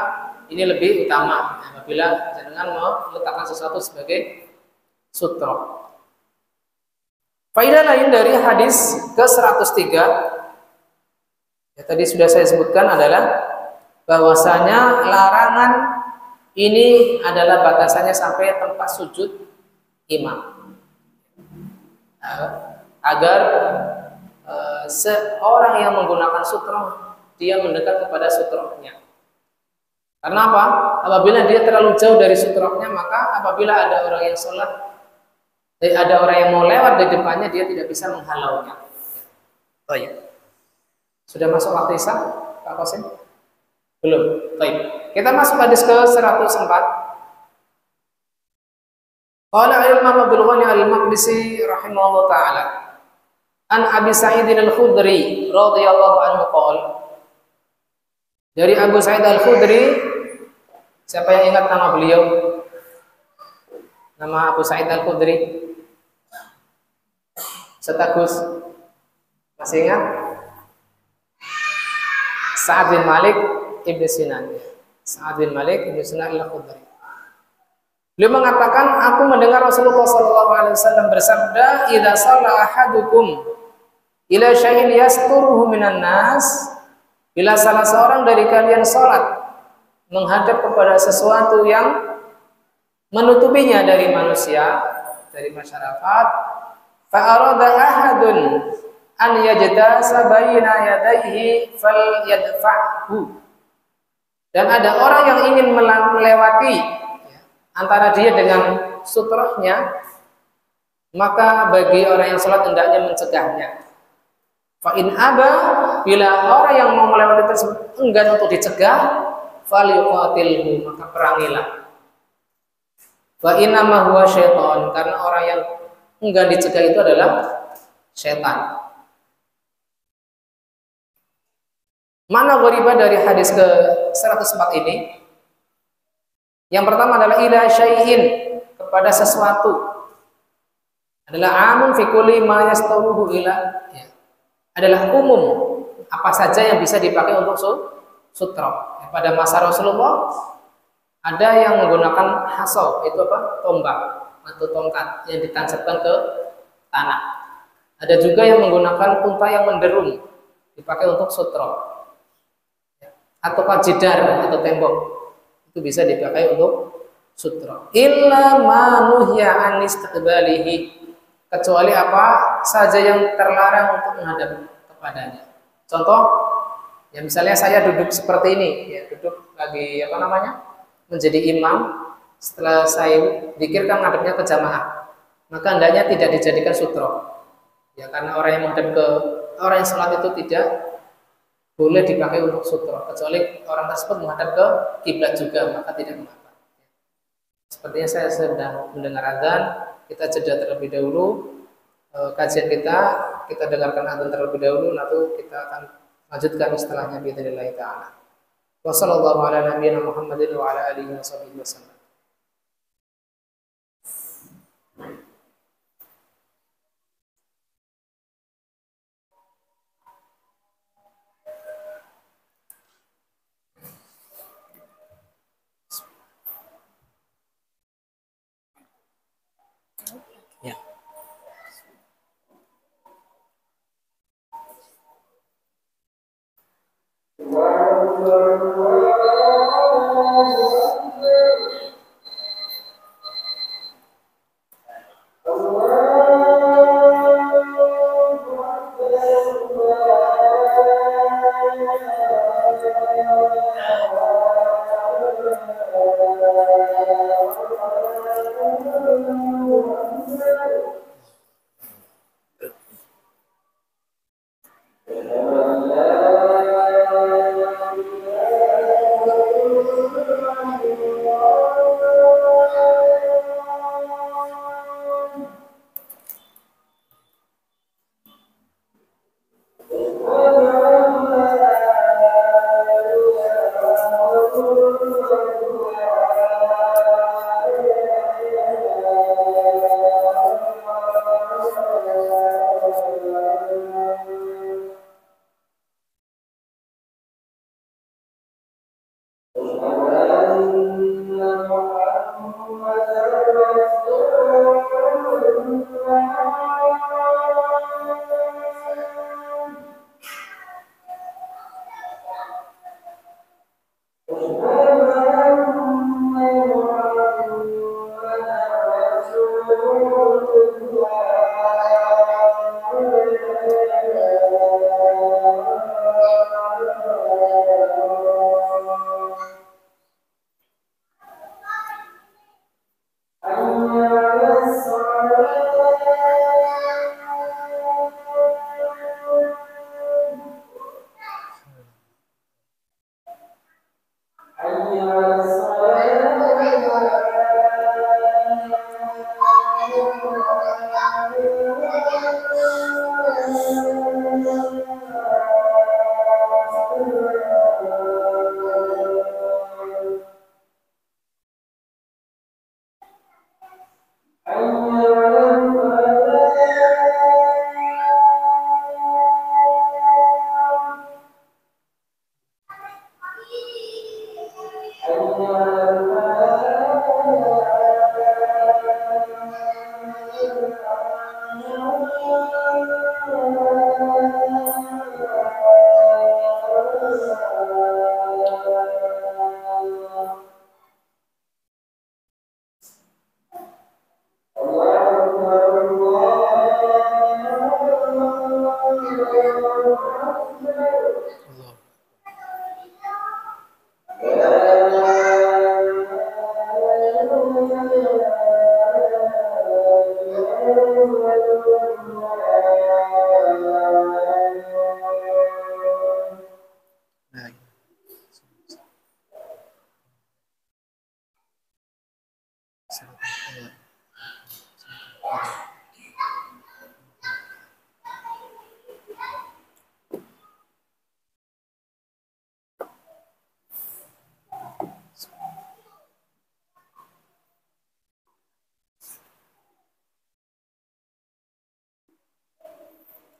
ini lebih utama apabila jenengan meletakkan sesuatu sebagai sutra. Faedah lain dari hadis ke-103 ya tadi sudah saya sebutkan adalah bahwasanya larangan ini adalah batasannya sampai tempat sujud imam. Agar seorang yang menggunakan sutra dia mendekat kepada sutranya. Karena apa? Apabila dia terlalu jauh dari sutranya, maka apabila ada orang yang sholat, ada orang yang mau lewat di depannya, dia tidak bisa menghalaunya. Oh ya. Sudah masuk waktu Isya, Pak Qasim? Belum. Baik. Kita masuk hadis ke 104. Qala Imam Abdul Ghani Al-Maqdisi rahimahullah taala an Abi Sa'id Al-Khudri radhiyallahu anhu qala. Dari Abu Sa'id Al-Khudri, siapa yang ingat nama beliau? Nama Abu Sa'id Al-Khudri? Setagus masih ingat? Sa'ad bin Malik Ibnu Sinan. Sa'ad bin Malik Ibnu Sinan Al-Khudri. Beliau mengatakan, aku mendengar Rasulullah SAW bersabda, "Idza shalla ahadukum ila syai'in yasturuhu minan nas." Bila salah seorang dari kalian salat menghadap kepada sesuatu yang menutupinya dari manusia, dari masyarakat, fa arada ahadun an yajtasa baina yadayhi falyadfa'hu. Dan ada orang yang ingin melewati antara dia dengan sutrahnya, maka bagi orang yang sholat hendaknya mencegahnya. Fa in aba, bila orang yang mau melewati tersebut enggan untuk dicegah, falyuqatilhu, maka perangilah. Fa innama huwa syaitan, karena orang yang enggan dicegah itu adalah syaitan. Mana gharibah dari hadis ke 104 ini? Yang pertama adalah ila syai'in, kepada sesuatu. Adalah amun fi kulli ma yastaruhu ila, ya. Adalah umum apa saja yang bisa dipakai untuk sutra. Ya, pada masa Rasulullah ada yang menggunakan hasau, itu apa? Tombak atau tongkat yang ditancapkan ke tanah. Ada juga yang menggunakan unta yang menderung, dipakai untuk sutra. Ataukah jidar atau tembok, itu bisa dipakai untuk sutra. Illa ma nuhya an istiqbalihi, kecuali apa saja yang terlarang untuk menghadap kepadanya. Contoh, ya misalnya saya duduk seperti ini, ya duduk lagi menjadi imam. Setelah saya zikir kan menghadapnya ke jamaah, maka hendaknya tidak dijadikan sutra. Ya karena orang yang menghadap ke orang yang sholat itu tidak boleh dipakai untuk sutra, kecuali orang tersebut menghadap ke kiblat juga, maka tidak mengapa. Sepertinya saya sedang mendengar azan, kita jeda terlebih dahulu kajian kita dengarkan azan terlebih dahulu, lalu kita akan lanjutkan setelahnya biidznillah taala. Wassallallahu ala nabiyyina Muhammadin wa ala alihi wasallam. Ya.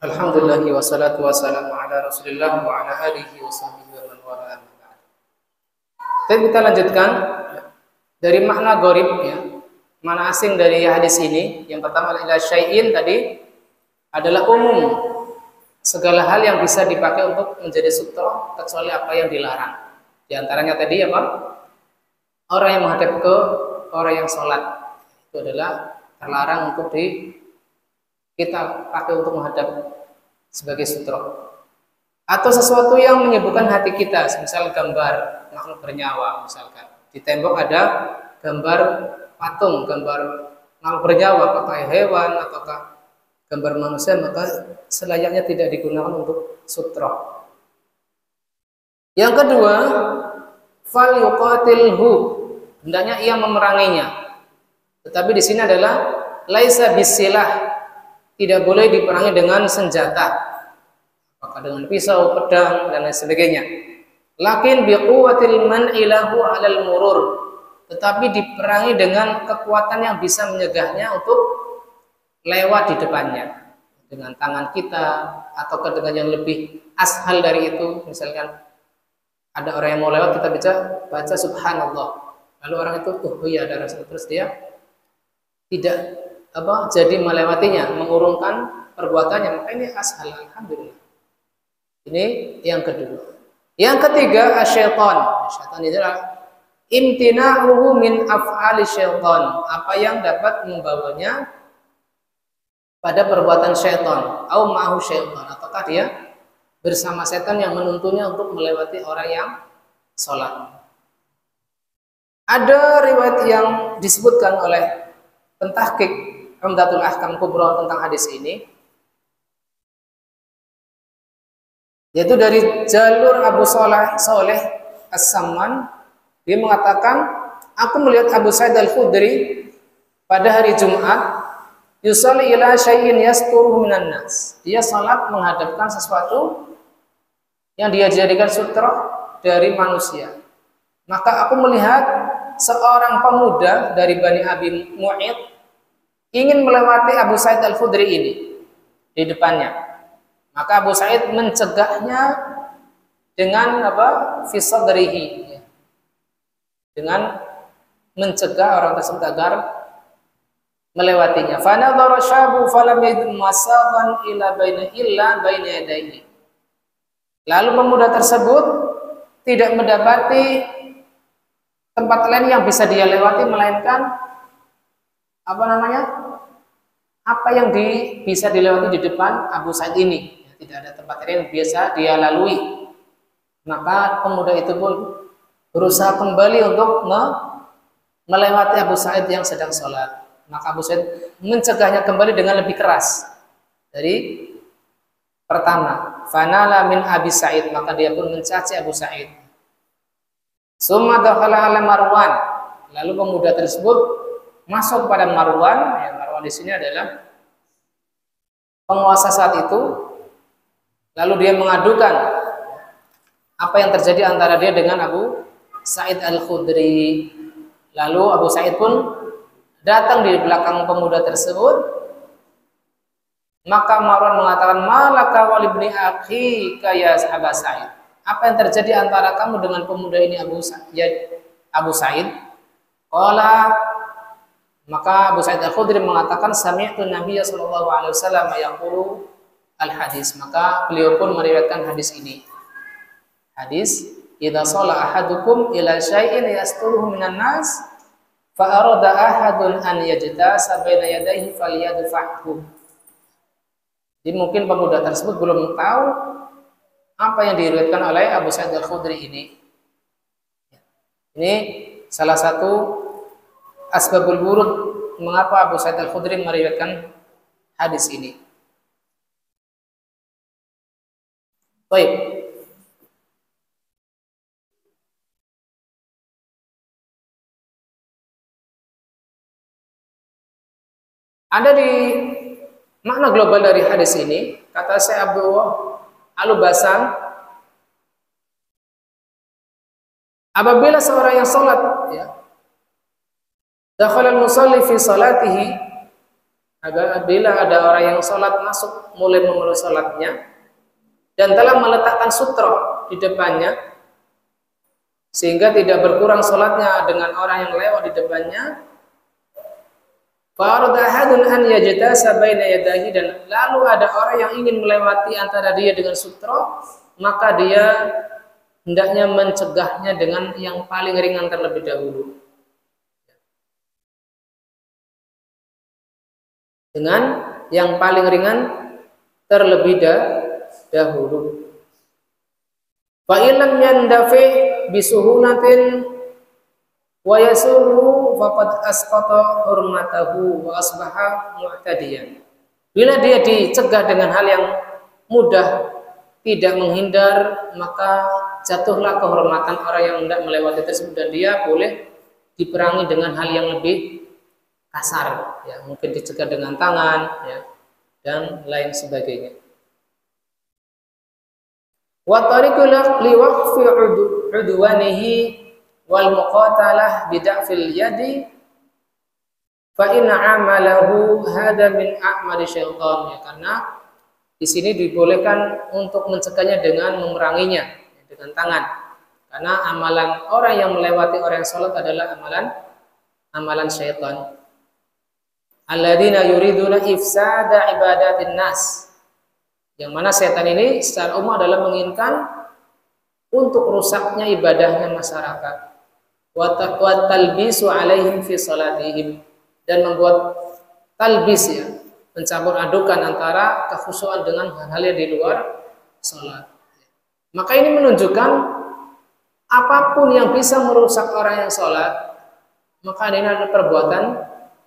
Alhamdulillah wassalatu wassalamu ala Rasulillah wa ala alihi wa sahbihi wa man wala. Kita lanjutkan dari makna gharib ya. Makna asing dari hadis ini, yang pertama ila syai'in tadi adalah umum segala hal yang bisa dipakai untuk menjadi sutra kecuali apa yang dilarang. Di antaranya tadi apa? Orang yang menghadap ke orang yang sholat itu adalah terlarang untuk kita pakai untuk menghadap sebagai sutra. Atau sesuatu yang menyibukkan hati kita, misal gambar makhluk bernyawa, misalkan di tembok ada gambar patung, gambar makhluk bernyawa, apakah hewan ataukah gambar manusia, maka selayaknya tidak digunakan untuk sutra. Yang kedua, fal yuqatilhu, hendaknya ia memeranginya. Tetapi di sini adalah laisa bisilah, tidak boleh diperangi dengan senjata, apakah dengan pisau, pedang dan lain sebagainya. Lakin biquwatil man'ilahu 'alal murur, tetapi diperangi dengan kekuatan yang bisa menyegahnya untuk lewat di depannya dengan tangan kita, atau dengan yang lebih ashal dari itu, misalkan ada orang yang mau lewat, kita baca subhanallah, lalu orang itu iya ada rasa, terus dia tidak jadi melewatinya, mengurungkan perbuatannya, maka ini ashal, alhamdulillah. Ini yang kedua. Yang ketiga, asyaitan. Syaitan itu adalah imtina'uhu min af'ali syaitan, apa yang dapat membawanya pada perbuatan syaitan, au ma'hu syaitan, ataukah dia bersama setan yang menuntunnya untuk melewati orang yang sholat. Ada riwayat yang disebutkan oleh pentahqiq Umdatul Ahkam Kubra tentang hadis ini, yaitu dari jalur Abu Saleh As-Samman. Dia mengatakan, aku melihat Abu Sa'id Al-Khudri pada hari Jumat, yusalli ila syai'in yasturuhu minan nas. Dia salat menghadapkan sesuatu yang dia jadikan sutra dari manusia. Maka aku melihat seorang pemuda dari Bani Abi Mu'id ingin melewati Abu Sa'id Al-Khudri ini di depannya. Maka Abu Sa'id mencegahnya dengan fi sadrihi, dengan mencegah orang tersebut agar melewatinya. Fa nadhara syabu falam yajid masaban illa baina yadayhi. Lalu pemuda tersebut tidak mendapati tempat lain yang bisa dia lewati melainkan apa yang bisa dilewati di depan Abu Sa'id ini. Tidak ada tempat lain yang biasa dia lalui. Maka pemuda itu pun berusaha kembali untuk melewati Abu Sa'id yang sedang sholat. Maka Abu Sa'id mencegahnya kembali dengan lebih keras dari pertama. Fanala min Abi Sa'id, maka dia pun mencaci Abu Sa'id. Summa dakhala ala Marwan, lalu pemuda tersebut masuk pada Marwan. Ya, Marwan di sini adalah penguasa saat itu. Lalu dia mengadukan apa yang terjadi antara dia dengan Abu Sa'id Al-Khudri. Lalu Abu Sa'id pun datang di belakang pemuda tersebut. Maka Marwan mengatakan, malaka walibni akhika ya Abu Sa'id. Apa yang terjadi antara kamu dengan pemuda ini Abu Sa'id? Qala, maka Abu Sa'id Al-Khudri mengatakan, sami'tu Nabiya sallallahu alaihi wasallam yaqulu al-hadis. Maka beliau pun meriwayatkan hadis ini. Hadis, idza shalla ahadukum ila syai'in yasturuhu minan nas fa arada ahadun an yajtasa baina yadayhi falyadfa'hu. Jadi mungkin pemuda tersebut belum tahu apa yang diriwayatkan oleh Abu Sa'id Al-Khudri ini. Ini salah satu asbabul wurud mengapa Abu Sa'id Al-Khudri meriwayatkan hadis ini. Baik. Ada di makna global dari hadis ini, kata Syekh Abdullah Al-Basam, apabila seorang yang sholat, ya, dakhala al-musalli fi salatihi, apabila ada orang yang sholat masuk mulai memulai sholatnya dan telah meletakkan sutra di depannya sehingga tidak berkurang sholatnya dengan orang yang lewat di depannya, farada ahadun an yajtasa baina yadayhi, dan lalu ada orang yang ingin melewati antara dia dengan sutra, maka dia hendaknya mencegahnya dengan yang paling ringan terlebih dahulu. Dengan yang paling ringan terlebih dahulu. Fa illam yandafi bisuhunatin wa yasuru faqad asqata hurmatahu wa asbaha mu'tadiyan. Bila dia dicegah dengan hal yang mudah, tidak menghindar, maka jatuhlah kehormatan orang yang hendak melewati tersebut, dan dia boleh diperangi dengan hal yang lebih kasar, ya, mungkin dicegah dengan tangan, ya, dan lain sebagainya. Wa tariqul liwaqfi udwanihi wal muqatalah bid'afil yadi fa inna amalahu hada min a'mali syaitan, ya, karena di sini dibolehkan untuk mencegahnya dengan memeranginya dengan tangan, karena amalan orang yang melewati orang yang sholat adalah amalan syaitan. Alladzina yuriduna ifsada ibadatin nas, yang mana setan ini secara umum adalah menginginkan untuk rusaknya ibadahnya masyarakat. wa talbisu alaihim fi salatihim, dan membuat talbis ya, mencampur adukan antara kekhusyuan dengan hal-hal yang di luar salat. Maka ini menunjukkan apapun yang bisa merusak orang yang salat, maka ini adalah perbuatan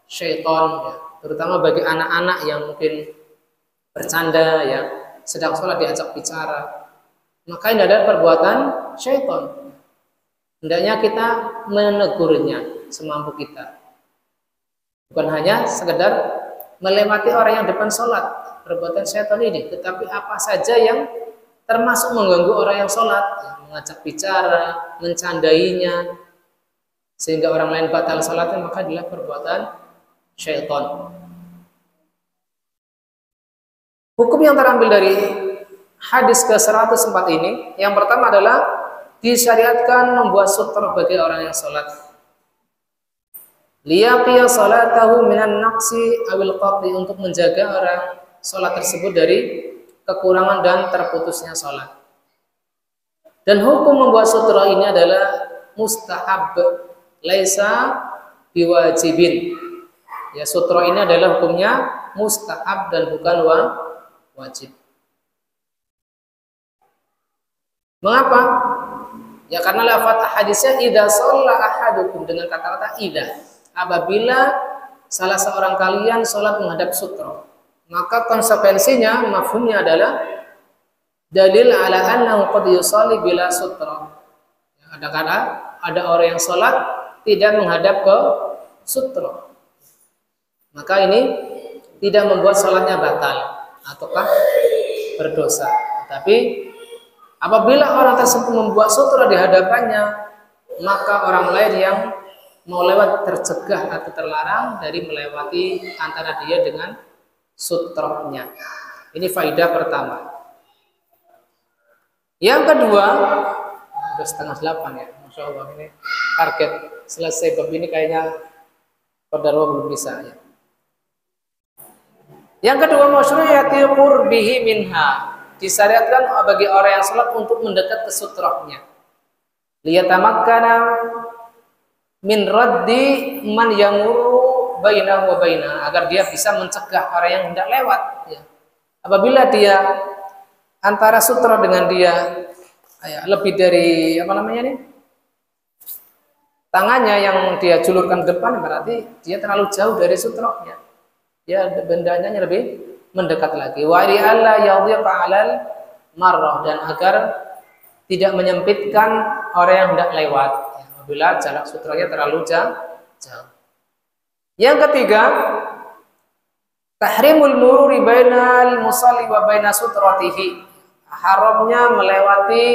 syaitan ya, terutama bagi anak-anak yang mungkin bercanda ya, sedang sholat diajak bicara, maka ini adalah perbuatan syaitan. Hendaknya kita menegurnya semampu kita, bukan hanya sekedar melewati orang yang depan sholat, perbuatan syaitan ini, tetapi apa saja yang termasuk mengganggu orang yang sholat, ya, mengajak bicara, mencandainya sehingga orang lain batal sholatnya, maka adalah perbuatan syaitan. Hukum yang terambil dari hadis ke-104 ini, yang pertama adalah disyariatkan membuat sutra bagi orang yang sholat. Liyaqiya salatahu minan naqsi awil qati, untuk menjaga orang sholat tersebut dari kekurangan dan terputusnya sholat. Dan hukum membuat sutra ini adalah mustahab, laisa biwajibin. Ya, sutra ini adalah hukumnya mustahab dan bukan wajib. Mengapa? Ya karena lafaz hadisnya idza shalla ahadukum, dengan kata-kata idza, apabila salah seorang kalian sholat menghadap sutra, maka konsekuensinya mafhumnya adalah dalil ala annahu qad yusalli bila sutra. Ya, ada orang yang sholat tidak menghadap ke sutra, maka ini tidak membuat sholatnya batal ataukah berdosa. Tapi apabila orang tersebut membuat sutra di hadapannya, maka orang lain yang mau lewat tercegah atau terlarang dari melewati antara dia dengan sutranya. Ini faidah pertama. Yang kedua, udah 7:30 ya, Masya Allah, ini target selesai bab ini kayaknya Qadarullah belum bisa ya. Yang kedua, masyru'iyati qurbihi minha, disyariatkan bagi orang yang sholat untuk mendekat ke sutrahnya. Liyatamakkana min raddi man yamurru bainahu wa bainaha, agar dia bisa mencegah orang yang hendak lewat ya. Apabila dia antara sutra dengan dia lebih dari tangannya yang dia julurkan ke depan, berarti dia terlalu jauh dari sutranya. Ya, bendanya lebih mendekat lagi. Wa alla yadhiqa 'alal marrah, dan agar tidak menyempitkan orang yang hendak lewat ya, apabila jarak sutranya terlalu jauh. Yang ketiga, tahrimul mururi bainal musalli wa baina sutratihi, haramnya melewati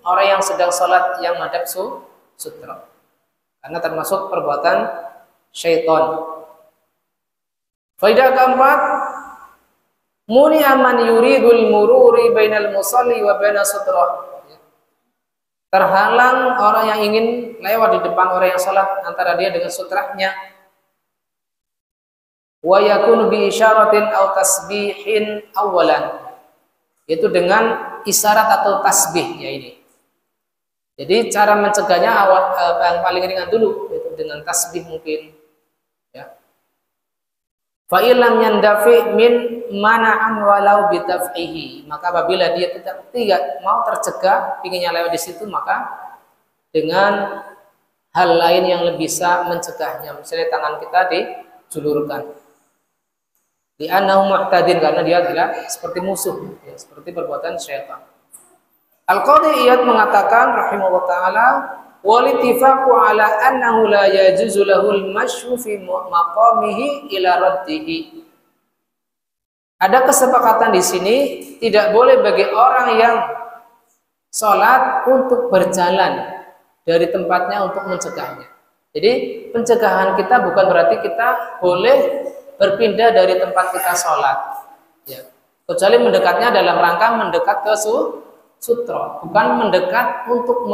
orang yang sedang sholat yang menghadap sutra, karena termasuk perbuatan syaitan. Faidah keempat, muni aman yuridul mururi bainal musalli wa baina sutrah, terhalang orang yang ingin lewat di depan orang yang sholat antara dia dengan sutrahnya. Wa yakunu bi isyaratin aw tasbihin awalan, yaitu dengan isyarat atau tasbih ya ini. Jadi cara mencegahnya yang paling ringan dulu, yaitu dengan tasbih mungkin ya. Fa illam yandafi min mana'an walau bitaf'ihi, maka apabila dia tidak mau tercegah pinginnya lewat di situ, maka dengan hal lain yang bisa mencegahnya, misalnya tangan kita dijulurkan. Di annahu mu'tadin, karena dia adalah seperti musuh ya, seperti perbuatan syaitan. Al-Qadhi Iyad mengatakan rahimahullah taala, wal ittifaqu ala annahu la yajuzu lahul masyu fi maqamihi ila raddihi. Ada kesepakatan di sini tidak boleh bagi orang yang sholat untuk berjalan dari tempatnya untuk mencegahnya. Jadi pencegahan kita bukan berarti kita boleh berpindah dari tempat kita sholat ya, kecuali mendekatnya dalam rangka mendekat ke sutra, bukan mendekat untuk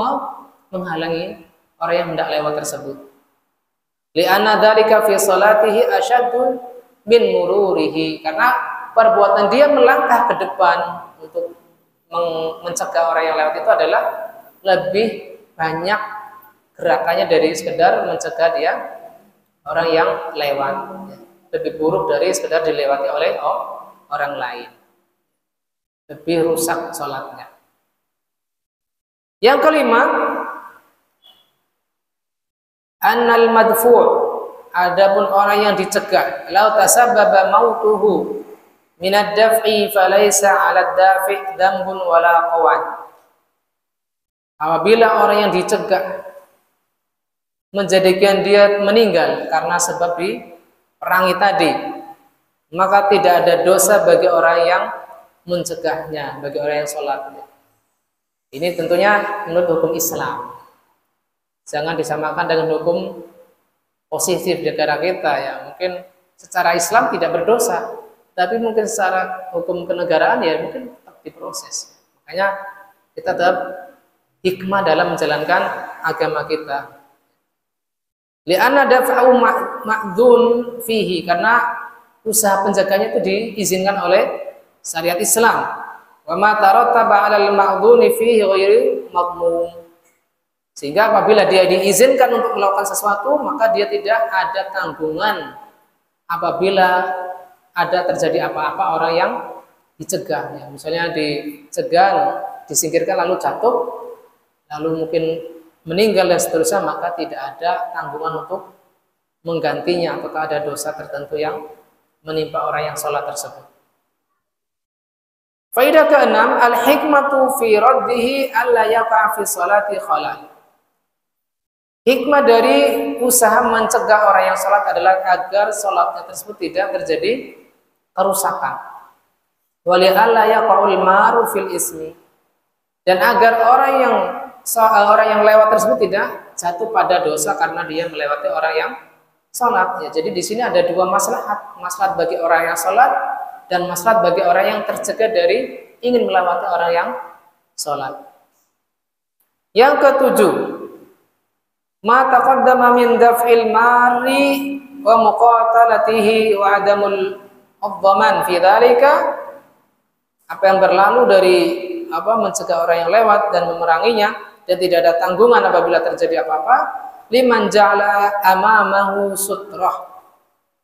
menghalangi orang yang hendak lewat tersebut. Li'anna dzalika fi salatihi asyaddu min mururihi, karena perbuatan dia melangkah ke depan untuk mencegah orang yang lewat itu adalah lebih banyak gerakannya dari sekedar mencegah dia orang yang lewat, ya. Lebih buruk dari sekedar dilewati oleh orang lain, lebih rusak sholatnya. Yang kelima, annal madfu', adapun orang yang dicegah, lau tasabbaba mautuhu minad daf'i falaysa 'ala dafi' dzambun wala qawan. Apabila orang yang dicegah menjadikan dia meninggal karena sebab diperangi tadi, maka tidak ada dosa bagi orang yang mencegahnya, bagi orang yang sholat. Ini tentunya menurut hukum Islam. Jangan disamakan dengan hukum positif di negara kita ya. Mungkin secara Islam tidak berdosa, tapi mungkin secara hukum kenegaraan ya mungkin tetap diproses. Makanya kita tetap hikmah dalam menjalankan agama kita. Li'anna daf'u ma'dzun fihi, karena usaha penjaganya itu diizinkan oleh syariat Islam. Wa ma tarattaba 'alal ma'dzuni fihi ghairu madmum. Sehingga apabila dia diizinkan untuk melakukan sesuatu, maka dia tidak ada tanggungan apabila ada terjadi apa-apa orang yang dicegah. Ya, misalnya dicegah, disingkirkan lalu jatuh, lalu mungkin meninggal dan seterusnya, maka tidak ada tanggungan untuk menggantinya apakah ada dosa tertentu yang menimpa orang yang sholat tersebut. Faidah keenam, al-hikmatu fi raddihi alla yaqa fi sholati khalal. Hikmah dari usaha mencegah orang yang sholat adalah agar sholatnya tersebut tidak terjadi kerusakan. Wali alla yaqa'ul maru fil ismi, dan agar orang yang lewat tersebut tidak jatuh pada dosa karena dia melewati orang yang sholat. Ya, jadi di sini ada dua maslahat, maslahat bagi orang yang sholat dan maslahat bagi orang yang tercegah dari ingin melewati orang yang sholat. Yang ketujuh, ma taqaddama min daf'il mari wa muqatalatihi wa adamul adzaman fi dzalika, apa yang berlalu dari mencegah orang yang lewat dan memeranginya dan tidak ada tanggungan apabila terjadi apa-apa, liman ja'ala amamahu sutrah,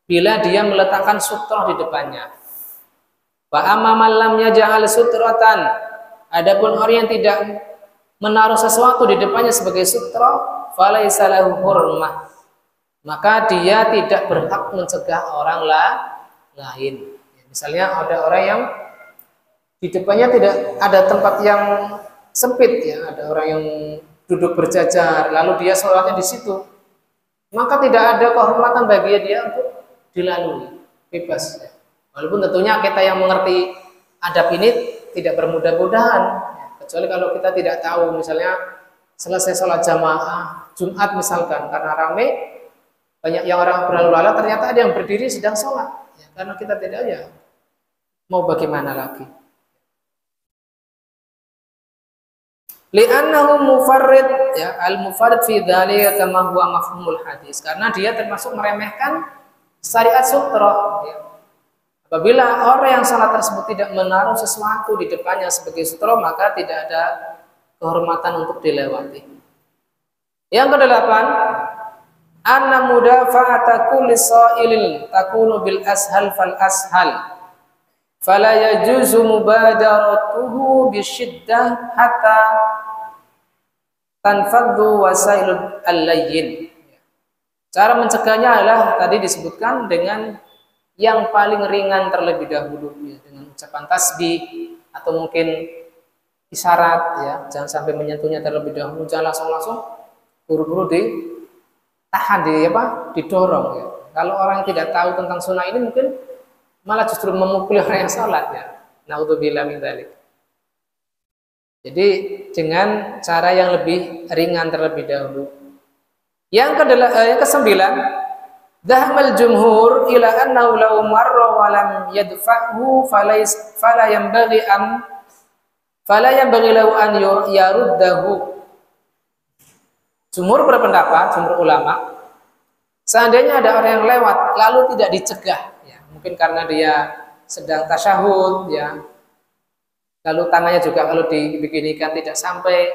bila dia meletakkan sutrah di depannya. Wa amama lam yaj'al sutratan, adapun orang yang tidak menaruh sesuatu di depannya sebagai sutrah, falaisa lahu hurmah, maka dia tidak berhak mencegah orang lain. Misalnya ada orang yang di depannya tidak ada tempat yang sempit, ya, ada orang yang duduk berjajar, lalu dia sholatnya di situ, maka tidak ada kehormatan bagi dia untuk dilalui, bebas. Ya. Walaupun tentunya kita yang mengerti adab ini tidak bermudah-mudahan, ya, kecuali kalau kita tidak tahu, misalnya selesai sholat jamaah Jumat misalkan, karena ramai banyak yang orang berlalu lalang, ternyata ada yang berdiri sedang sholat, ya, karena kita tidak, ya mau bagaimana lagi. Li'annahu mufarrid, ya, al-mufarrid fi dzalika kama huwa mafhumul hadis, karena dia termasuk meremehkan syariat sutrah. Ya. Apabila orang yang salat tersebut tidak menaruh sesuatu di depannya sebagai sutrah, maka tidak ada kehormatan untuk dilewati. Yang kedelapan, anna mudafa'ata kulli sha'ilin takunu bil ashal fal ashal, fala yajuzu mubadaratuhu bisyiddah hatta tanfaddu wasailul al-layyin. Cara mencegahnya adalah tadi disebutkan dengan yang paling ringan terlebih dahulu, ya, dengan ucapan tasbih atau mungkin isyarat, ya, jangan sampai menyentuhnya terlebih dahulu, jangan langsung buru-buru ditahan, didorong. Ya. Kalau orang yang tidak tahu tentang sunnah ini mungkin malah justru memukuli orang yang sholat, ya. Naudzubillah min dzalik. Jadi dengan cara yang lebih ringan terlebih dahulu. Yang kesembilan, dhahamal jumhur ila annahu law marra wa lam yadfa'hu fala yanbaghi lahu an yaruddahu. Jumhur berpendapat, jumhur ulama, seandainya ada orang yang lewat lalu tidak dicegah, ya, mungkin karena dia sedang tasyahud, ya, lalu tangannya juga kalau dibeginikan tidak sampai,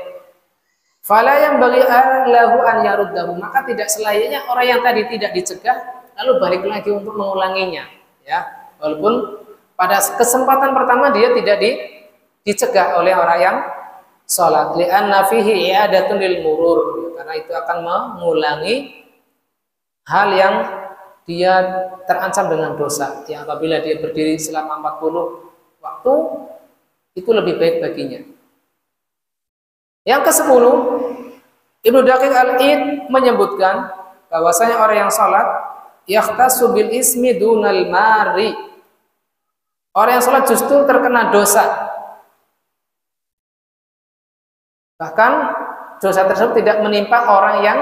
Fala yang bagi lahu an yaruddahu, maka tidak selayaknya orang yang tadi tidak dicegah lalu balik lagi untuk mengulanginya, ya. Walaupun pada kesempatan pertama dia tidak dicegah oleh orang yang sholat, li'anna fihi i'adatun lil murur, karena itu akan mengulangi hal yang dia terancam dengan dosa, yang apabila dia berdiri selama 40 waktu itu lebih baik baginya. Yang ke-10, Ibnu Daqiq Al-Id menyebutkan bahwasanya orang yang sholat yakhtassu bil ismi dunal mari. Orang yang sholat justru terkena dosa. Bahkan dosa tersebut tidak menimpa orang yang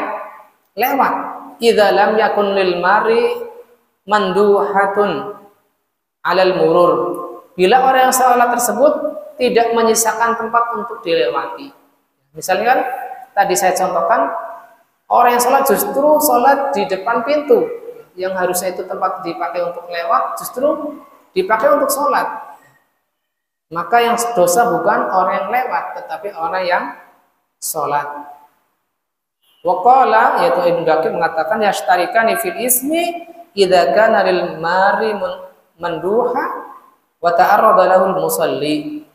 lewat. Idza lam yakun lil mari manduhatun alal murur. Bila orang yang sholat tersebut tidak menyisakan tempat untuk dilewati. Misalnya kan tadi saya contohkan orang yang sholat justru sholat di depan pintu, yang harusnya itu tempat dipakai untuk lewat justru dipakai untuk sholat. Maka yang dosa bukan orang yang lewat, tetapi orang yang sholat. Waqala, yaitu Ibnu Daqiq mengatakan yashtarikani fil ismi idza kana lil mari manduha wa ta'arrada lahu musalli.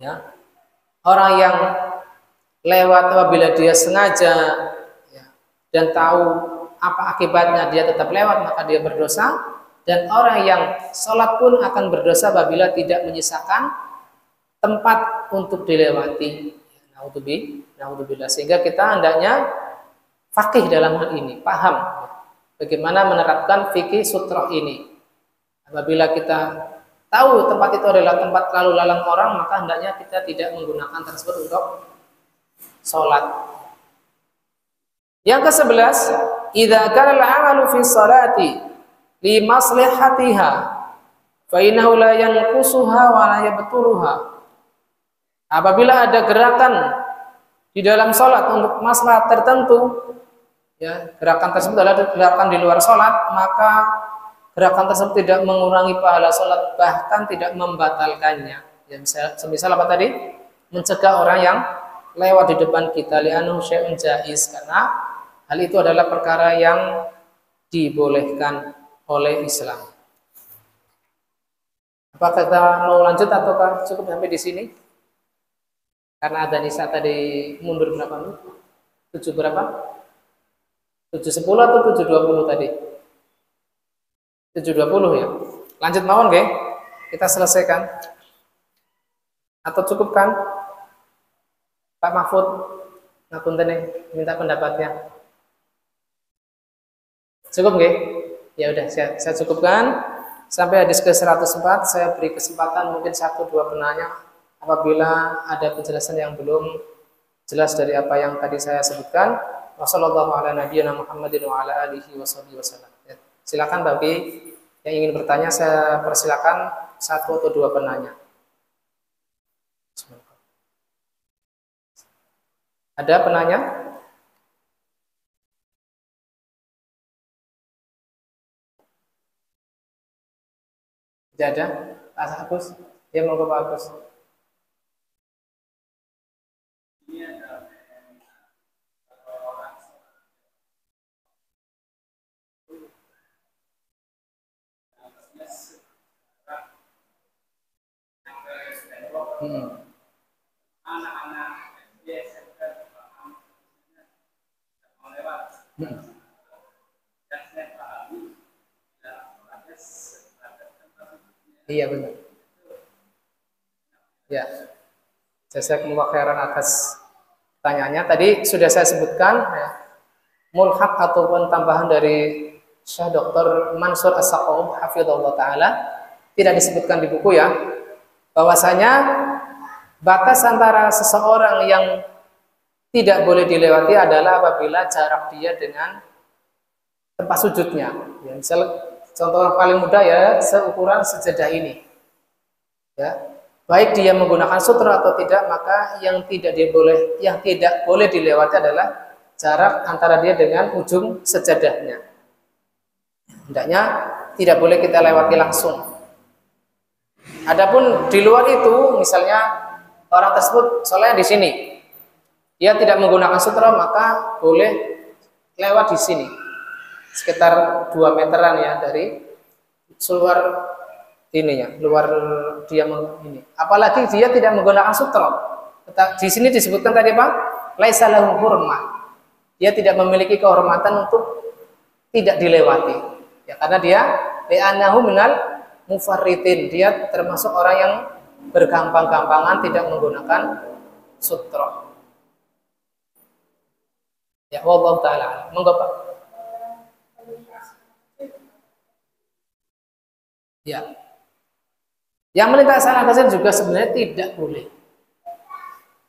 Ya. Orang yang lewat apabila dia sengaja, ya, dan tahu apa akibatnya dia tetap lewat, maka dia berdosa. Dan orang yang sholat pun akan berdosa apabila tidak menyisakan tempat untuk dilewati. Naudzubillah. Sehingga kita hendaknya faqih dalam hal ini, paham bagaimana menerapkan fikih sutroh ini. Apabila kita tahu tempat itu adalah tempat lalu lalang orang, maka hendaknya kita tidak menggunakan tersebut untuk sholat. Yang ke-11, idza kana al-'amalu fi sholati li maslihatiha fa innahu la yanqusuha wa la yabtuluha. Apabila ada gerakan di dalam sholat untuk maslahat tertentu, ya, gerakan tersebut adalah gerakan di luar sholat, maka gerakan tersebut tidak mengurangi pahala sholat, bahkan tidak membatalkannya. Ya, misal apa tadi? Mencegah orang yang lewat di depan kita, li'annahu syai'un jaiz, karena hal itu adalah perkara yang dibolehkan oleh Islam. Apakah kita mau lanjut ataukah cukup sampai di sini? Karena ada Nisa tadi mundur berapa menit? 7 berapa? 7.10 atau 7.20 tadi? 7.20 ya. Lanjut mawon nggih? Kita selesaikan. Atau cukup kan? Pak Mahfud, ngapunten minta pendapatnya. Cukup nggih? Ya udah saya cukupkan sampai hadis ke-104. Saya beri kesempatan mungkin 1-2 penanya apabila ada penjelasan yang belum jelas dari apa yang tadi saya sebutkan. Wassallallahu ala nabiyyina Muhammadin wa ala alihi wasallam. Ya, silakan bagi yang ingin bertanya, saya persilakan 1 atau 2 penanya. Ada penanya? Tidak ada? Pak Agus? Dia mau ke Pak Agus. Iya benar. Ya, jazakumullah khairan atas pertanyaannya. Tadi sudah saya sebutkan, ya, mulhaq ataupun tambahan dari Syekh Dr. Mansur As-Saqaf hafizahullah taala tidak disebutkan di buku ya, bahwasanya batas antara seseorang yang tidak boleh dilewati adalah apabila jarak dia dengan tempat sujudnya. Ya, misal contoh yang paling mudah ya, seukuran sejadah ini. Ya, baik dia menggunakan sutra atau tidak, maka yang tidak boleh dilewati adalah jarak antara dia dengan ujung sejadahnya. Hendaknya tidak boleh kita lewati langsung. Adapun di luar itu, misalnya orang tersebut sholatnya di sini, dia tidak menggunakan sutra, maka boleh lewat di sini sekitar 2 meteran ya dari luar ininya, luar dia ini. Apalagi dia tidak menggunakan sutra. Di sini disebutkan tadi apa? Laisa lahu hurmah. Dia tidak memiliki kehormatan untuk tidak dilewati. Ya, karena dia li'annahu minal mufarritin. Dia termasuk orang yang bergampang-gampangan tidak menggunakan sutra. Ya, wallahu taala. Monggo Pak. Ya. Yang melintasi anak kecil juga sebenarnya tidak boleh.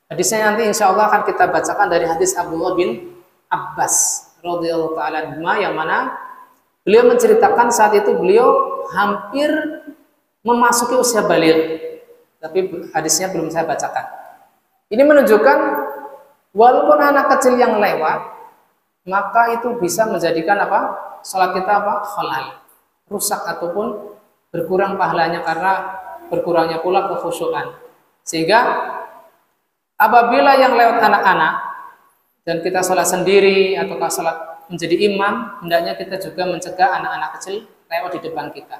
Hadisnya nanti insya Allah akan kita bacakan dari hadis Abdullah bin Abbas radhiyallahu taala anhuma, yang mana beliau menceritakan saat itu beliau hampir memasuki usia baligh. Tapi hadisnya belum saya bacakan. Ini menunjukkan walaupun anak kecil yang lewat, maka itu bisa menjadikan apa? Salat kita apa? Khalal, rusak ataupun berkurang pahalanya karena berkurangnya pula kekhusyukan. Sehingga apabila yang lewat anak-anak dan kita sholat sendiri ataukah sholat menjadi imam, hendaknya kita juga mencegah anak-anak kecil lewat di depan kita.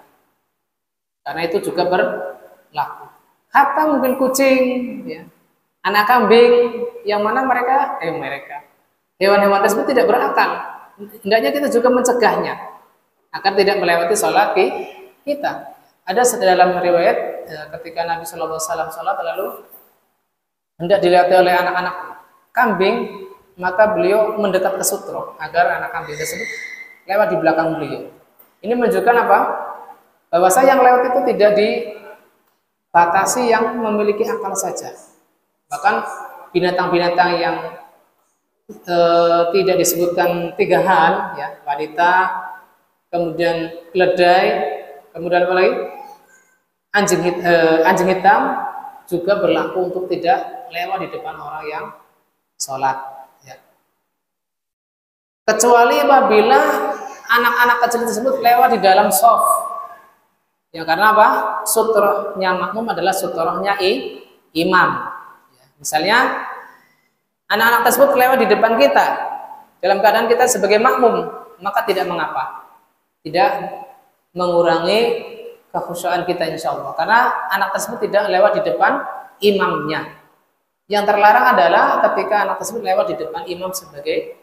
Karena itu juga berlaku. Hatta mungkin kucing, ya, anak kambing, yang mana mereka hewan-hewan tersebut tidak berakal. Hendaknya kita juga mencegahnya agar tidak melewati sholat kita. Ada dalam riwayat ketika Nabi Shallallahu Alaihi Wasallam sholat lalu hendak dilewati oleh anak-anak kambing, maka beliau mendekat ke sutra agar anak kambing tersebut lewat di belakang beliau. Ini menunjukkan apa? Bahwasanya yang lewat itu tidak dibatasi yang memiliki akal saja. Bahkan binatang-binatang yang tidak disebutkan 3 hal, ya, wanita, kemudian keledai, kemudian apa lagi? Anjing hitam juga berlaku untuk tidak lewat di depan orang yang sholat. Ya. Kecuali apabila anak-anak kecil tersebut lewat di dalam shaf. Ya, karena apa? Sutrohnya makmum adalah sutrohnya imam. Ya. Misalnya anak-anak tersebut lewat di depan kita dalam keadaan kita sebagai makmum, maka tidak mengapa. Tidak mengurangi kekhusyuan kita insya Allah. Karena anak tersebut tidak lewat di depan imamnya. Yang terlarang adalah ketika anak tersebut lewat di depan imam sebagai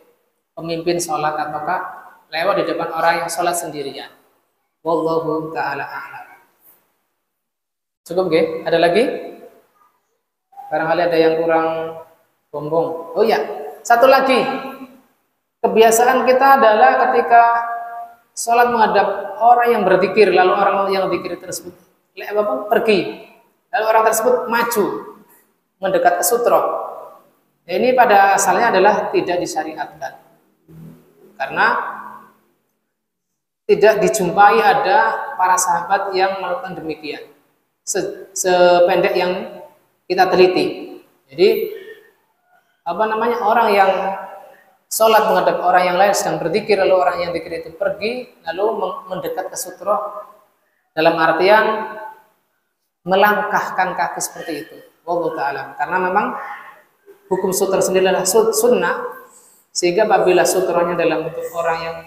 pemimpin sholat, ataukah lewat di depan orang yang sholat sendirian. Wallahu ta'ala a'lam. Cukup nggih? Ada lagi? Barangkali ada yang kurang bombong. Oh ya, satu lagi. Kebiasaan kita adalah ketika sholat menghadap orang yang berzikir, lalu orang yang berzikir tersebut pergi, lalu orang tersebut maju mendekat ke sutra. Ini pada asalnya adalah tidak disyariatkan, karena tidak dijumpai ada para sahabat yang melakukan demikian sependek yang kita teliti. Jadi orang yang sholat menghadap orang yang lain sedang berzikir, lalu orang yang zikir itu pergi lalu mendekat ke sutra dalam artian melangkahkan kaki seperti itu. Wallahu ta'ala. Karena memang hukum sutra sendiri adalah sunnah, sehingga apabila sutranya dalam bentuk orang yang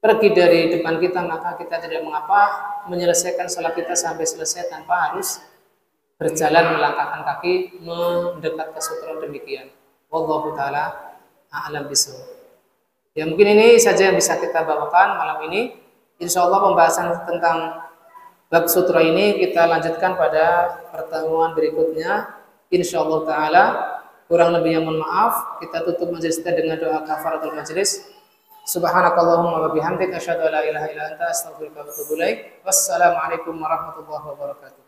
pergi dari depan kita, maka kita tidak mengapa menyelesaikan sholat kita sampai selesai tanpa harus berjalan melangkahkan kaki mendekat ke sutra demikian. Wallahu ta'ala a'lam bishawab. Ya, mungkin ini saja yang bisa kita bawakan malam ini. Insya Allah pembahasan tentang bab sutra ini kita lanjutkan pada pertemuan berikutnya. Insya Allah ta'ala. Kurang lebihnya mohon maaf. Kita tutup majelis kita dengan doa kafaratul majelis. Subhanakallahumma wa bihamdika asyhadu an la ilaha illa anta astaghfiruka wa atubu ilaik. Wassalamualaikum warahmatullahi wabarakatuh.